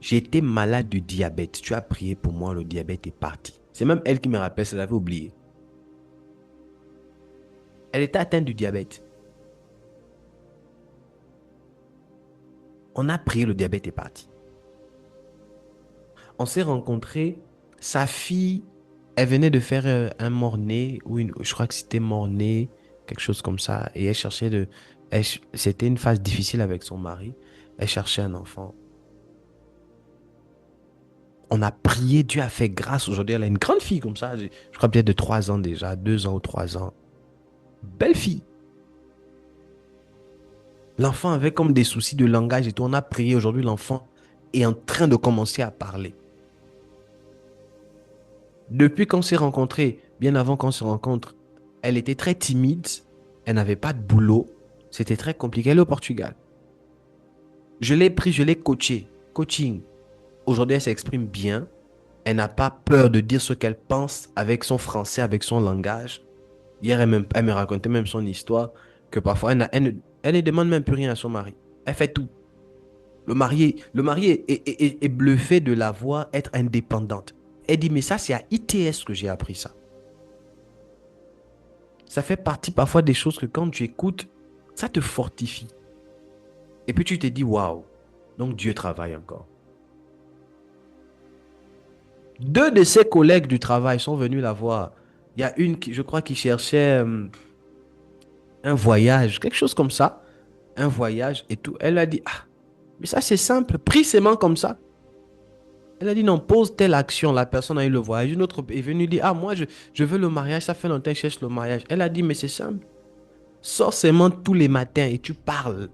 J'ai été malade du diabète. Tu as prié pour moi, le diabète est parti. C'est même elle qui me rappelle, ça l'avait oublié. Elle était atteinte du diabète. On a prié, le diabète est parti. On s'est rencontrés, sa fille, elle venait de faire un mort-né, ou je crois que c'était mort-né, quelque chose comme ça, et elle cherchait c'était une phase difficile avec son mari, elle cherchait un enfant. On a prié, Dieu a fait grâce. Aujourd'hui, elle a une grande fille comme ça. Je crois peut-être de 3 ans déjà, 2 ans ou 3 ans. Belle fille. L'enfant avait comme des soucis de langage et tout. On a prié. Aujourd'hui, l'enfant est en train de commencer à parler. Depuis qu'on s'est rencontrés, bien avant qu'on se rencontre, elle était très timide. Elle n'avait pas de boulot. C'était très compliqué. Elle est au Portugal. Je l'ai pris, je l'ai coaché. Coaching. Aujourd'hui, elle s'exprime bien. Elle n'a pas peur de dire ce qu'elle pense avec son français, avec son langage. Hier, elle me racontait même son histoire, que parfois, elle ne demande même plus rien à son mari. Elle fait tout. Le mari est bluffé de la voir être indépendante. Elle dit, mais ça, c'est à ITS que j'ai appris ça. Ça fait partie parfois des choses que quand tu écoutes, ça te fortifie. Et puis tu te dis, waouh, donc Dieu travaille encore. 2 de ses collègues du travail sont venus la voir. Il y a une, je crois, qui cherchait un voyage, quelque chose comme ça. Un voyage et tout. Elle a dit, ah, mais ça c'est simple, précisément comme ça. Elle a dit, non, pose telle action. La personne a eu le voyage. Une autre est venue dire, ah, moi, je veux le mariage. Ça fait longtemps que je cherche le mariage. Elle a dit, mais c'est simple. Sors seulement tous les matins et tu parles.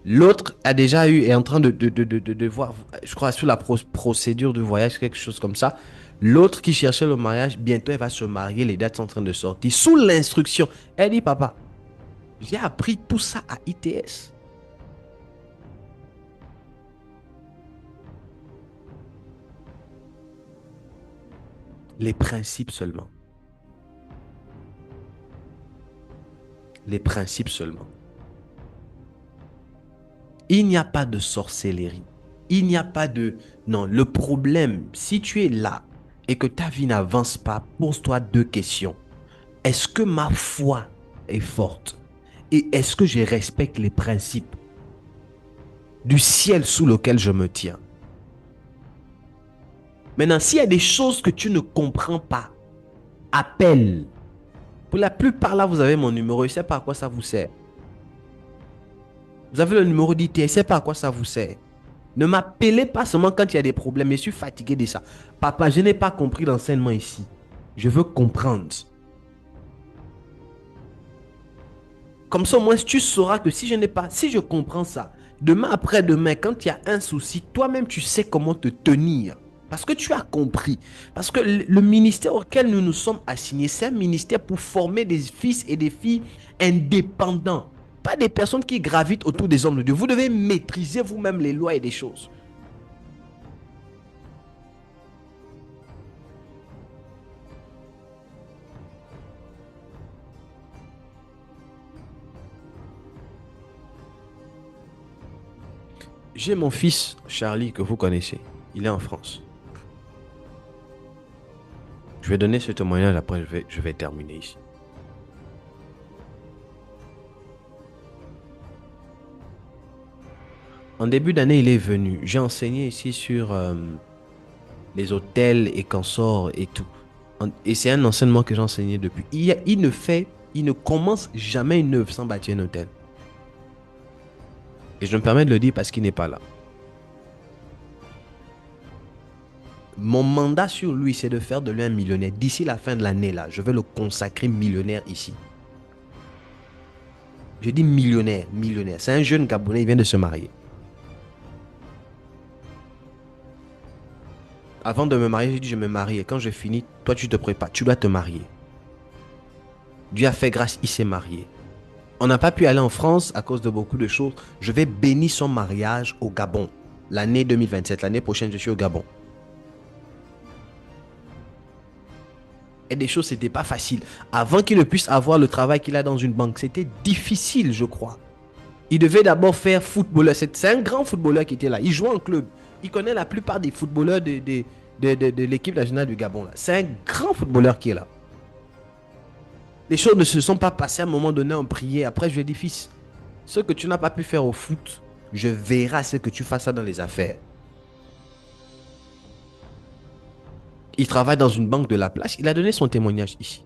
L'autre a déjà eu, est en train de voir, je crois, sur la procédure du voyage, quelque chose comme ça. L'autre qui cherchait le mariage, bientôt elle va se marier, les dates sont en train de sortir. Sous l'instruction, elle dit, papa, j'ai appris tout ça à ITS. Les principes seulement. Les principes seulement. Il n'y a pas de sorcellerie. Il n'y a pas de... Non, le problème, si tu es là et que ta vie n'avance pas, pose-toi 2 questions. Est-ce que ma foi est forte? Et est-ce que je respecte les principes du ciel sous lequel je me tiens? Maintenant, s'il y a des choses que tu ne comprends pas, appelle. Pour la plupart, là, vous avez mon numéro. Je ne sais pas à quoi ça vous sert. Vous avez le numéro d'IT. Je ne sais pas à quoi ça vous sert. Ne m'appelez pas seulement quand il y a des problèmes. Je suis fatigué de ça. Papa, je n'ai pas compris l'enseignement ici. Je veux comprendre. Comme ça, au moins, tu sauras que si je comprends ça, demain après-demain, quand il y a un souci, toi-même, tu sais comment te tenir. Parce que tu as compris. Parce que le ministère auquel nous nous sommes assignés, c'est un ministère pour former des fils et des filles indépendants. Pas des personnes qui gravitent autour des hommes de Dieu. Vous devez maîtriser vous-même les lois et les choses. J'ai mon fils, Charlie, que vous connaissez. Il est en France. Je vais donner ce témoignage, après je vais terminer ici. En début d'année, il est venu. J'ai enseigné ici sur les hôtels et consorts et tout. Et c'est un enseignement que j'ai enseigné depuis. Il ne commence jamais une œuvre sans bâtir un hôtel. Et je me permets de le dire parce qu'il n'est pas là. Mon mandat sur lui, c'est de faire de lui un millionnaire. D'ici la fin de l'année, là, je vais le consacrer millionnaire ici. Je dis millionnaire, millionnaire. C'est un jeune Gabonais, il vient de se marier. Avant de me marier, j'ai dit je me marie. Et quand je finis, toi tu te prépares, tu dois te marier. Dieu a fait grâce, il s'est marié. On n'a pas pu aller en France à cause de beaucoup de choses. Je vais bénir son mariage au Gabon. L'année 2027, l'année prochaine, je suis au Gabon. Et des choses, c'était pas facile. Avant qu'il ne puisse avoir le travail qu'il a dans une banque, c'était difficile, je crois. Il devait d'abord faire footballeur. C'est un grand footballeur qui était là. Il joue en club. Il connaît la plupart des footballeurs de l'équipe nationale du Gabon. C'est un grand footballeur qui est là. Les choses ne se sont pas passées à un moment donné, on priait. Après, je lui ai dit, fils, ce que tu n'as pas pu faire au foot, je verrai ce que tu fasses dans les affaires. Il travaille dans une banque de la place. Il a donné son témoignage ici.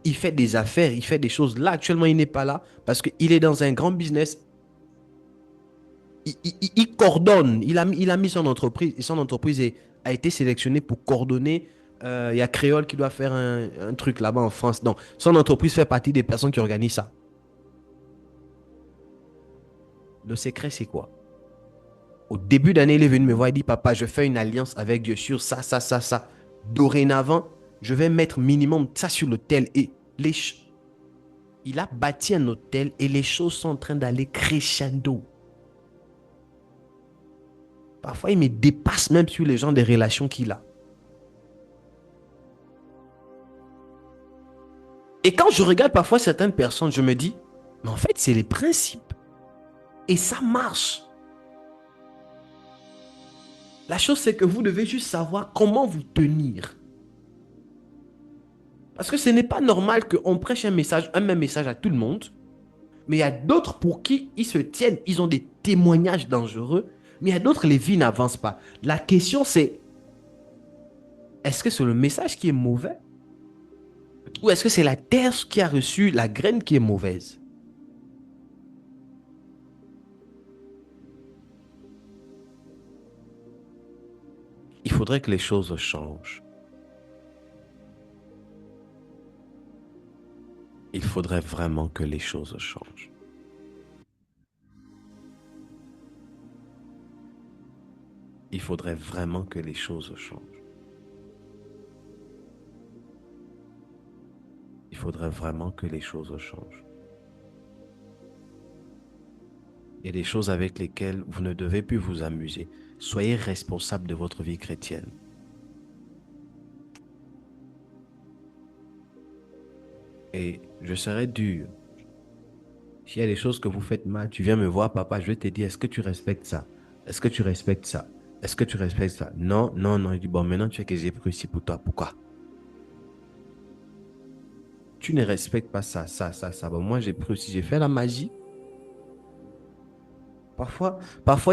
Il fait des affaires, il fait des choses. Là, actuellement, il n'est pas là parce qu'il est dans un grand business. il coordonne. Il a mis son entreprise. Et son entreprise a été sélectionnée pour coordonner. Il y a Créole qui doit faire un truc là-bas en France. Donc, son entreprise fait partie des personnes qui organisent ça. Le secret, c'est quoi? Au début d'année, il est venu me voir. Il dit, papa, je fais une alliance avec Dieu sur ça, ça, ça, ça. Dorénavant, je vais mettre minimum ça sur l'autel. Et il a bâti un hôtel et les choses sont en train d'aller crescendo. Parfois, il me dépasse même sur les gens des relations qu'il a. Et quand je regarde parfois certaines personnes, je me dis, mais en fait, c'est les principes. Et ça marche. La chose, c'est que vous devez juste savoir comment vous tenir. Parce que ce n'est pas normal qu'on prêche un même message à tout le monde. Mais il y a d'autres pour qui ils se tiennent. Ils ont des témoignages dangereux. Mais il y a d'autres, les vies n'avancent pas. La question, c'est, est-ce que c'est le message qui est mauvais? Ou est-ce que c'est la terre qui a reçu la graine qui est mauvaise? Il faudrait que les choses changent. Il faudrait vraiment que les choses changent. Il faudrait vraiment que les choses changent. Il faudrait vraiment que les choses changent. Il y a des choses avec lesquelles vous ne devez plus vous amuser. Soyez responsable de votre vie chrétienne. Et je serai dur. S'il y a des choses que vous faites mal, tu viens me voir, papa, je vais te dire, est-ce que tu respectes ça? Est-ce que tu respectes ça? Est-ce que tu respectes ça? Non, non, non. Il dit, bon, maintenant tu sais que j'ai pris ici pour toi. Pourquoi? Tu ne respectes pas ça, ça, ça, ça. Bon, moi, j'ai pris aussi, j'ai fait la magie. Parfois,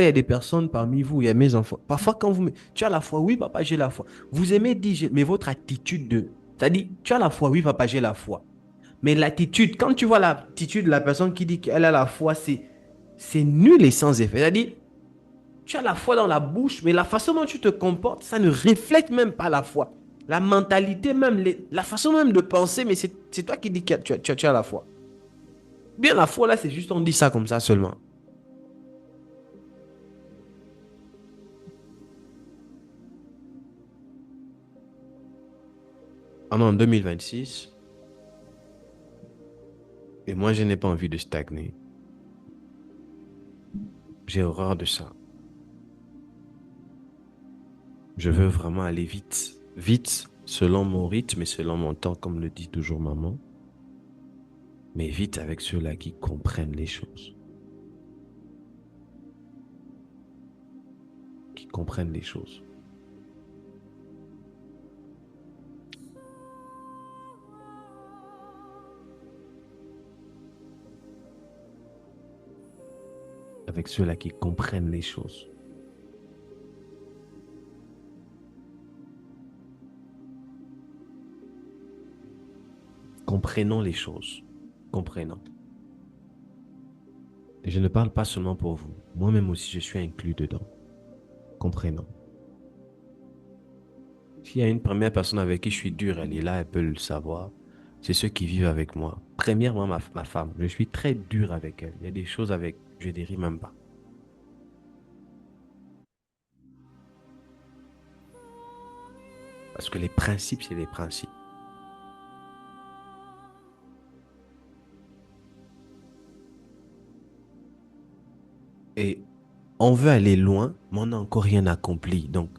il y a des personnes parmi vous, il y a mes enfants. Parfois, quand tu as la foi, oui, papa, j'ai la foi. Vous aimez dire, mais votre attitude c'est-à-dire, tu as la foi, oui, papa, j'ai la foi. Mais l'attitude, quand tu vois l'attitude de la personne qui dit qu'elle a la foi, c'est nul et sans effet. C'est-à-dire, tu as la foi dans la bouche, mais la façon dont tu te comportes, ça ne reflète même pas la foi. La mentalité même, la façon même de penser, mais c'est toi qui dis que tu as la foi. Bien, la foi, là, c'est juste, on dit ça comme ça seulement. En 2026, et moi, je n'ai pas envie de stagner. J'ai horreur de ça. Je veux vraiment aller vite. Vite, selon mon rythme et selon mon temps, comme le dit toujours maman. Mais vite avec ceux-là qui comprennent les choses. Qui comprennent les choses. Avec ceux-là qui comprennent les choses. Comprenons les choses. Comprenons. Et je ne parle pas seulement pour vous. Moi-même aussi, je suis inclus dedans. Comprenons. S'il y a une première personne avec qui je suis dur, elle est là, elle peut le savoir. C'est ceux qui vivent avec moi. Premièrement, ma femme. Je suis très dur avec elle. Il y a des choses avec, je ne dirai même pas. Parce que les principes, c'est les principes. Et on veut aller loin, mais on n'a encore rien accompli. Donc,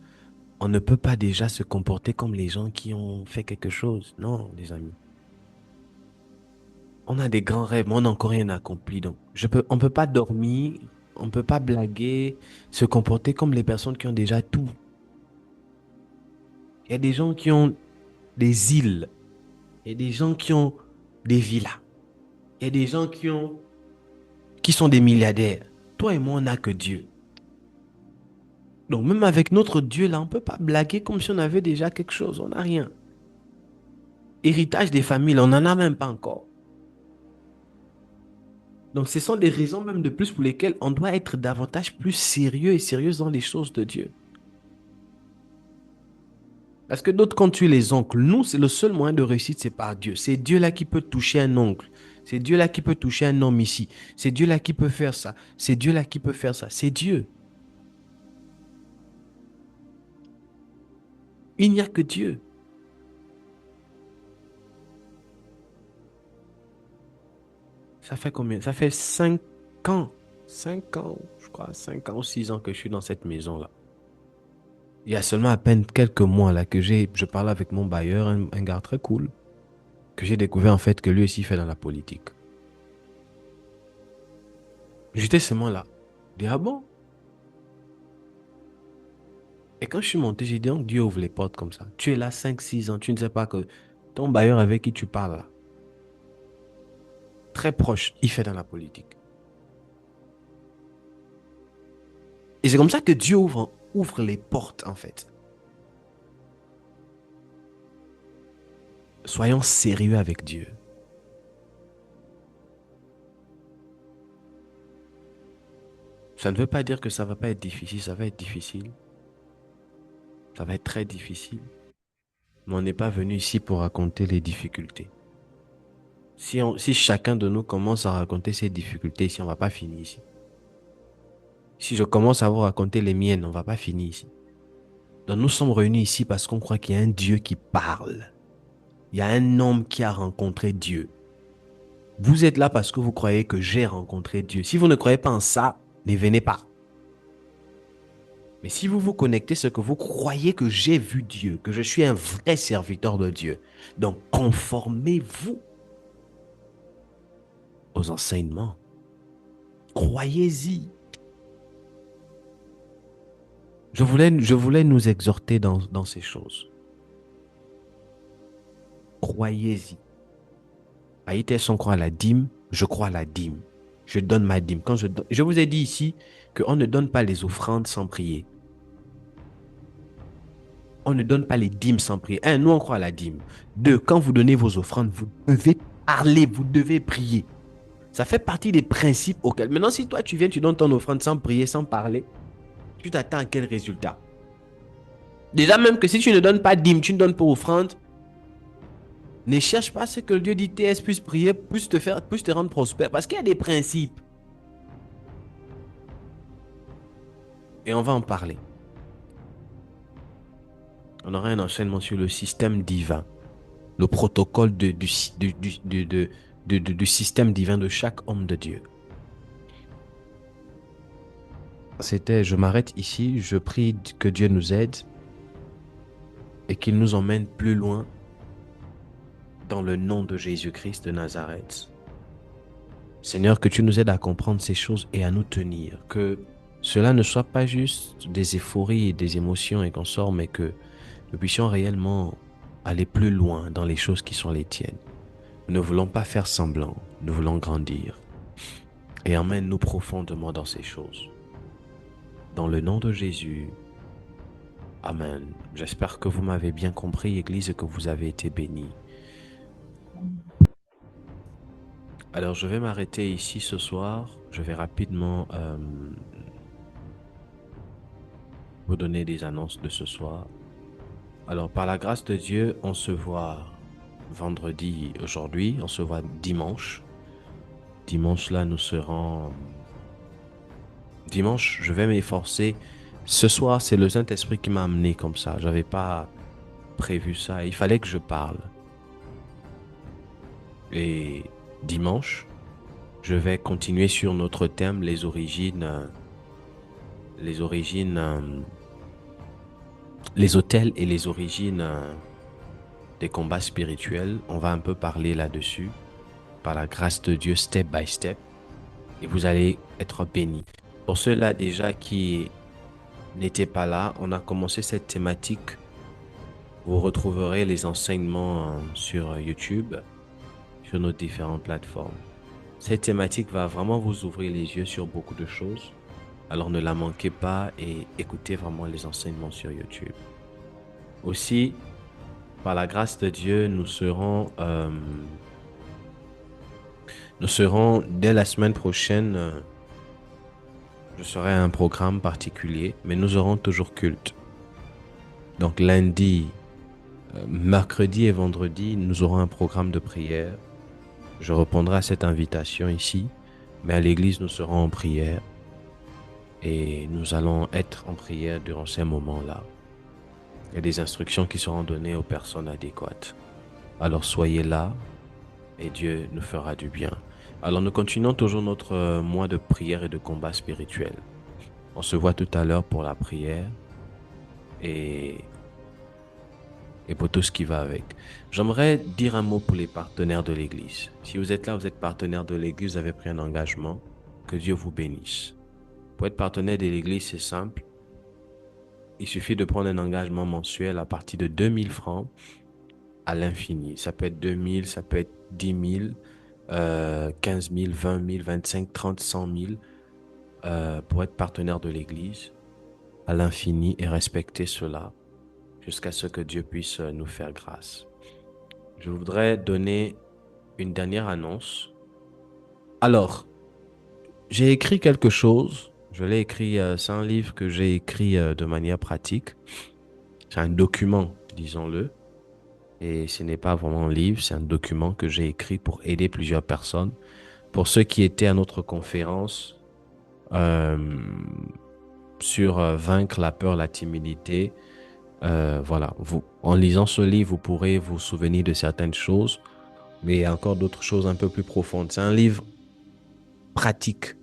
on ne peut pas déjà se comporter comme les gens qui ont fait quelque chose. Non, les amis. On a des grands rêves, mais on n'a encore rien accompli. Donc, on ne peut pas dormir, on ne peut pas blaguer, se comporter comme les personnes qui ont déjà tout. Il y a des gens qui ont des îles. Il y a des gens qui ont des villas. Il y a des gens qui sont des milliardaires. Toi et moi, on n'a que Dieu. Donc, même avec notre Dieu, là, on ne peut pas blaguer comme si on avait déjà quelque chose. On n'a rien. Héritage des familles, on n'en a même pas encore. Donc, ce sont des raisons même de plus pour lesquelles on doit être davantage plus sérieux et sérieuse dans les choses de Dieu. Parce que d'autres, quand tu les oncles, nous, c'est le seul moyen de réussite, c'est par Dieu. C'est Dieu là qui peut toucher un oncle. C'est Dieu là qui peut toucher un homme ici. C'est Dieu là qui peut faire ça. C'est Dieu là qui peut faire ça. C'est Dieu. Il n'y a que Dieu. Ça fait combien? Ça fait 5 ans. 5 ans, je crois, 5 ans ou 6 ans que je suis dans cette maison-là. Il y a seulement à peine quelques mois là que je parlais avec mon bailleur, un gars très cool, que j'ai découvert en fait que lui aussi fait dans la politique. J'étais seulement là. Je dis, ah bon? Et quand je suis monté, j'ai dit, donc Dieu ouvre les portes comme ça. Tu es là 5, 6 ans, tu ne sais pas que ton bailleur avec qui tu parles là, très proche, il fait dans la politique. Et c'est comme ça que Dieu ouvre les portes en fait. Soyons sérieux avec Dieu. Ça ne veut pas dire que ça ne va pas être difficile, ça va être difficile. Ça va être très difficile. Mais on n'est pas venu ici pour raconter les difficultés. Si chacun de nous commence à raconter ses difficultés ici, on ne va pas finir ici. Si je commence à vous raconter les miennes, on ne va pas finir ici. Donc nous sommes réunis ici parce qu'on croit qu'il y a un Dieu qui parle. Il y a un homme qui a rencontré Dieu. Vous êtes là parce que vous croyez que j'ai rencontré Dieu. Si vous ne croyez pas en ça, ne venez pas. Mais si vous vous connectez, c'est que vous croyez que j'ai vu Dieu, que je suis un vrai serviteur de Dieu. Donc conformez-vous aux enseignements. Croyez-y. Je voulais nous exhorter dans ces choses. Croyez-y. Aïtés, on croit à la dîme, je crois à la dîme. Je donne ma dîme. Je vous ai dit ici qu'on ne donne pas les offrandes sans prier. On ne donne pas les dîmes sans prier. 1, nous on croit à la dîme. 2, quand vous donnez vos offrandes, vous devez parler, vous devez prier. Ça fait partie des principes auxquels... Maintenant, si toi tu viens, tu donnes ton offrande sans prier, sans parler, tu t'attends à quel résultat? Déjà même que si tu ne donnes pas dîme, tu ne donnes pas offrande, ne cherche pas ce que le Dieu dit TS puisse prier, puisse te rendre prospère. Parce qu'il y a des principes. Et on va en parler. On aura un enchaînement sur le système divin. Le protocole du système divin de chaque homme de Dieu. Je m'arrête ici. Je prie que Dieu nous aide et qu'il nous emmène plus loin dans le nom de Jésus-Christ de Nazareth. Seigneur, que tu nous aides à comprendre ces choses et à nous tenir. Que cela ne soit pas juste des euphories et des émotions et qu'on sort, mais que nous puissions réellement aller plus loin dans les choses qui sont les tiennes. Nous ne voulons pas faire semblant, nous voulons grandir. Et emmène-nous profondément dans ces choses. Dans le nom de Jésus, Amen. J'espère que vous m'avez bien compris, Église, et que vous avez été bénis. Alors, je vais m'arrêter ici ce soir. Je vais rapidement vous donner des annonces de ce soir. Alors, par la grâce de Dieu, on se voit vendredi aujourd'hui. On se voit dimanche. Dimanche, là, nous serons... Dimanche, je vais m'efforcer. Ce soir, c'est le Saint-Esprit qui m'a amené comme ça. Je n'avais pas prévu ça. Il fallait que je parle. Et dimanche, je vais continuer sur notre thème, les origines, les autels et les origines des combats spirituels. On va un peu parler là-dessus, par la grâce de Dieu, step by step. Et vous allez être bénis. Pour ceux-là déjà qui n'étaient pas là, on a commencé cette thématique. Vous retrouverez les enseignements sur YouTube, sur nos différentes plateformes. Cette thématique va vraiment vous ouvrir les yeux sur beaucoup de choses. Alors ne la manquez pas et écoutez vraiment les enseignements sur YouTube. Aussi, par la grâce de Dieu, nous serons Nous serons, dès la semaine prochaine, je serai à un programme particulier, mais nous aurons toujours culte. Donc lundi, mercredi et vendredi, nous aurons un programme de prière. Je répondrai à cette invitation ici, mais à l'église, nous serons en prière et nous allons être en prière durant ces moments-là. Il y a des instructions qui seront données aux personnes adéquates. Alors soyez là et Dieu nous fera du bien. Alors nous continuons toujours notre mois de prière et de combat spirituel. On se voit tout à l'heure pour la prière et pour tout ce qui va avec. J'aimerais dire un mot pour les partenaires de l'Église. Si vous êtes là, vous êtes partenaire de l'Église, vous avez pris un engagement, que Dieu vous bénisse. Pour être partenaire de l'Église, c'est simple. Il suffit de prendre un engagement mensuel à partir de 2000 francs à l'infini. Ça peut être 2000, ça peut être 10 000, 15 000, 20 000, 25, 30, 100 000 pour être partenaire de l'Église à l'infini et respecter cela jusqu'à ce que Dieu puisse nous faire grâce. Je voudrais donner une dernière annonce. Alors, j'ai écrit quelque chose. Je l'ai écrit, c'est un livre que j'ai écrit de manière pratique. C'est un document, disons-le. Et ce n'est pas vraiment un livre, c'est un document que j'ai écrit pour aider plusieurs personnes. Pour ceux qui étaient à notre conférence sur vaincre la peur, la timidité, voilà, en lisant ce livre, vous pourrez vous souvenir de certaines choses, mais il y a encore d'autres choses un peu plus profondes. C'est un livre pratique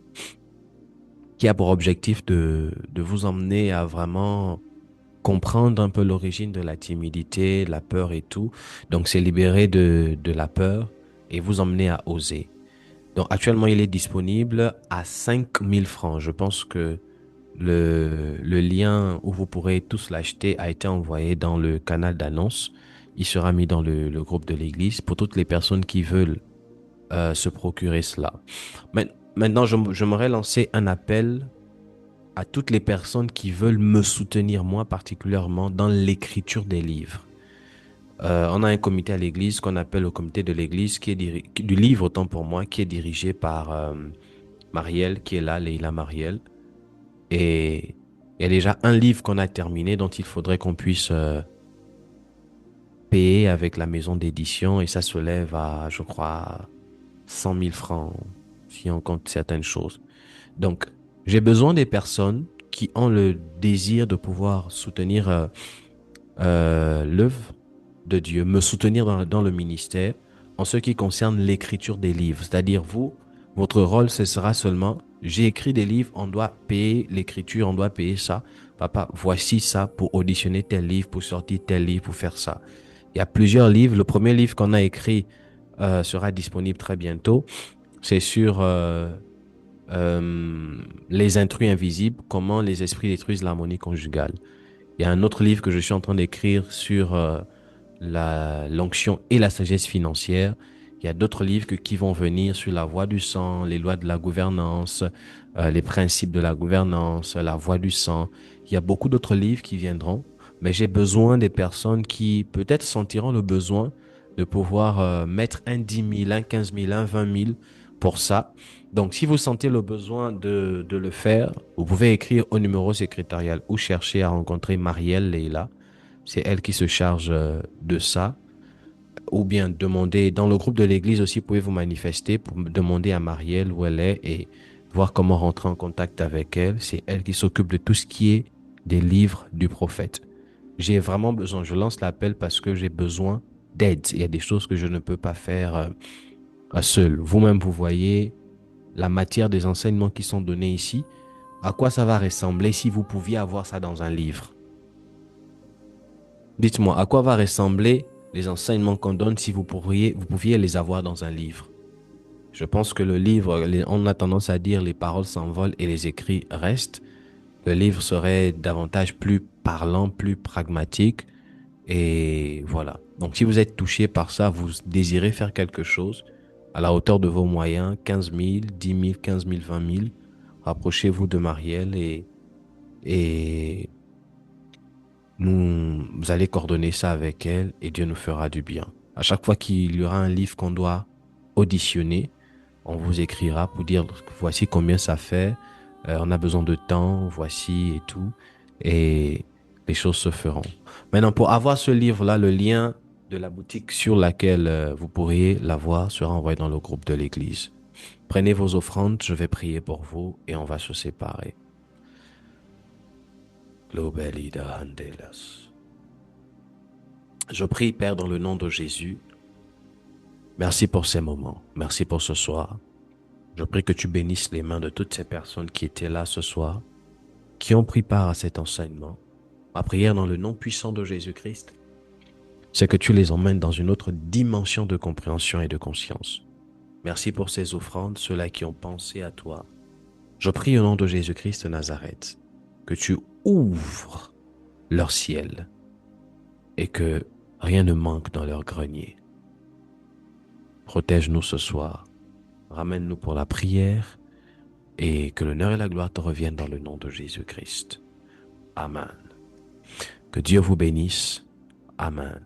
qui a pour objectif de vous emmener à vraiment comprendre un peu l'origine de la timidité, la peur et tout. Donc, c'est libérer de la peur et vous emmener à oser. Donc, actuellement, il est disponible à 5 000 francs. Je pense que le lien où vous pourrez tous l'acheter a été envoyé dans le canal d'annonce. Il sera mis dans le groupe de l'église pour toutes les personnes qui veulent se procurer cela. Maintenant, j'aimerais lancer un appel à toutes les personnes qui veulent me soutenir, moi particulièrement, dans l'écriture des livres. On a un comité à l'église qu'on appelle le comité de l'église, qui est du livre, autant pour moi, qui est dirigé par Marielle, qui est là, Leila Marielle. Et il y a déjà un livre qu'on a terminé dont il faudrait qu'on puisse payer avec la maison d'édition et ça se lève à, je crois, 100 000 francs si on compte certaines choses. Donc, j'ai besoin des personnes qui ont le désir de pouvoir soutenir l'œuvre de Dieu, me soutenir dans le ministère en ce qui concerne l'écriture des livres. C'est-à-dire votre rôle, ce sera seulement, j'ai écrit des livres, on doit payer l'écriture, on doit payer ça. Papa, voici ça pour auditionner tel livre, pour sortir tel livre, pour faire ça. Il y a plusieurs livres. Le premier livre qu'on a écrit sera disponible très bientôt. C'est sur les intrus invisibles, comment les esprits détruisent l'harmonie conjugale. Il y a un autre livre que je suis en train d'écrire sur l'onction et la sagesse financière. Il y a d'autres livres qui vont venir sur la voie du sang, les lois de la gouvernance, les principes de la gouvernance, la voie du sang. Il y a beaucoup d'autres livres qui viendront, mais j'ai besoin des personnes qui peut-être sentiront le besoin de pouvoir mettre un 10 000, un 15 000, un 20 000 pour ça. Donc, si vous sentez le besoin de le faire, vous pouvez écrire au numéro secrétarial ou chercher à rencontrer Marielle Leila. C'est elle qui se charge de ça. Ou bien demander, dans le groupe de l'église aussi, vous pouvez vous manifester pour demander à Marielle où elle est et voir comment rentrer en contact avec elle. C'est elle qui s'occupe de tout ce qui est des livres du prophète. J'ai vraiment besoin, je lance l'appel parce que j'ai besoin d'aide. Il y a des choses que je ne peux pas faire seul. Vous-même, vous voyez la matière des enseignements qui sont donnés ici. À quoi ça va ressembler si vous pouviez avoir ça dans un livre? Dites-moi, à quoi va ressembler les enseignements qu'on donne si vous pouviez les avoir dans un livre? Je pense que le livre, on a tendance à dire les paroles s'envolent et les écrits restent. Le livre serait davantage plus parlant, plus pragmatique. Et voilà. Donc, si vous êtes touché par ça, vous désirez faire quelque chose à la hauteur de vos moyens, 15 000, 10 000, 15 000, 20 000, rapprochez-vous de Marielle et vous allez coordonner ça avec elle et Dieu nous fera du bien. À chaque fois qu'il y aura un livre qu'on doit auditionner, On vous écrira pour dire voici combien ça fait, on a besoin de temps, voici et tout. Et les choses se feront. Maintenant, pour avoir ce livre-là, le lien de la boutique sur laquelle vous pourriez l'avoir sera envoyé dans le groupe de l'église. Prenez vos offrandes, je vais prier pour vous et on va se séparer. Je prie, Père, dans le nom de Jésus. Merci pour ces moments. Merci pour ce soir. Je prie que tu bénisses les mains de toutes ces personnes qui étaient là ce soir, qui ont pris part à cet enseignement. Ma prière dans le nom puissant de Jésus-Christ, c'est que tu les emmènes dans une autre dimension de compréhension et de conscience. Merci pour ces offrandes, ceux-là qui ont pensé à toi. Je prie au nom de Jésus-Christ de Nazareth, que tu ouvres leur ciel et que rien ne manque dans leur grenier. Protège-nous ce soir, ramène-nous pour la prière et que l'honneur et la gloire te reviennent dans le nom de Jésus-Christ. Amen. Que Dieu vous bénisse. Amen.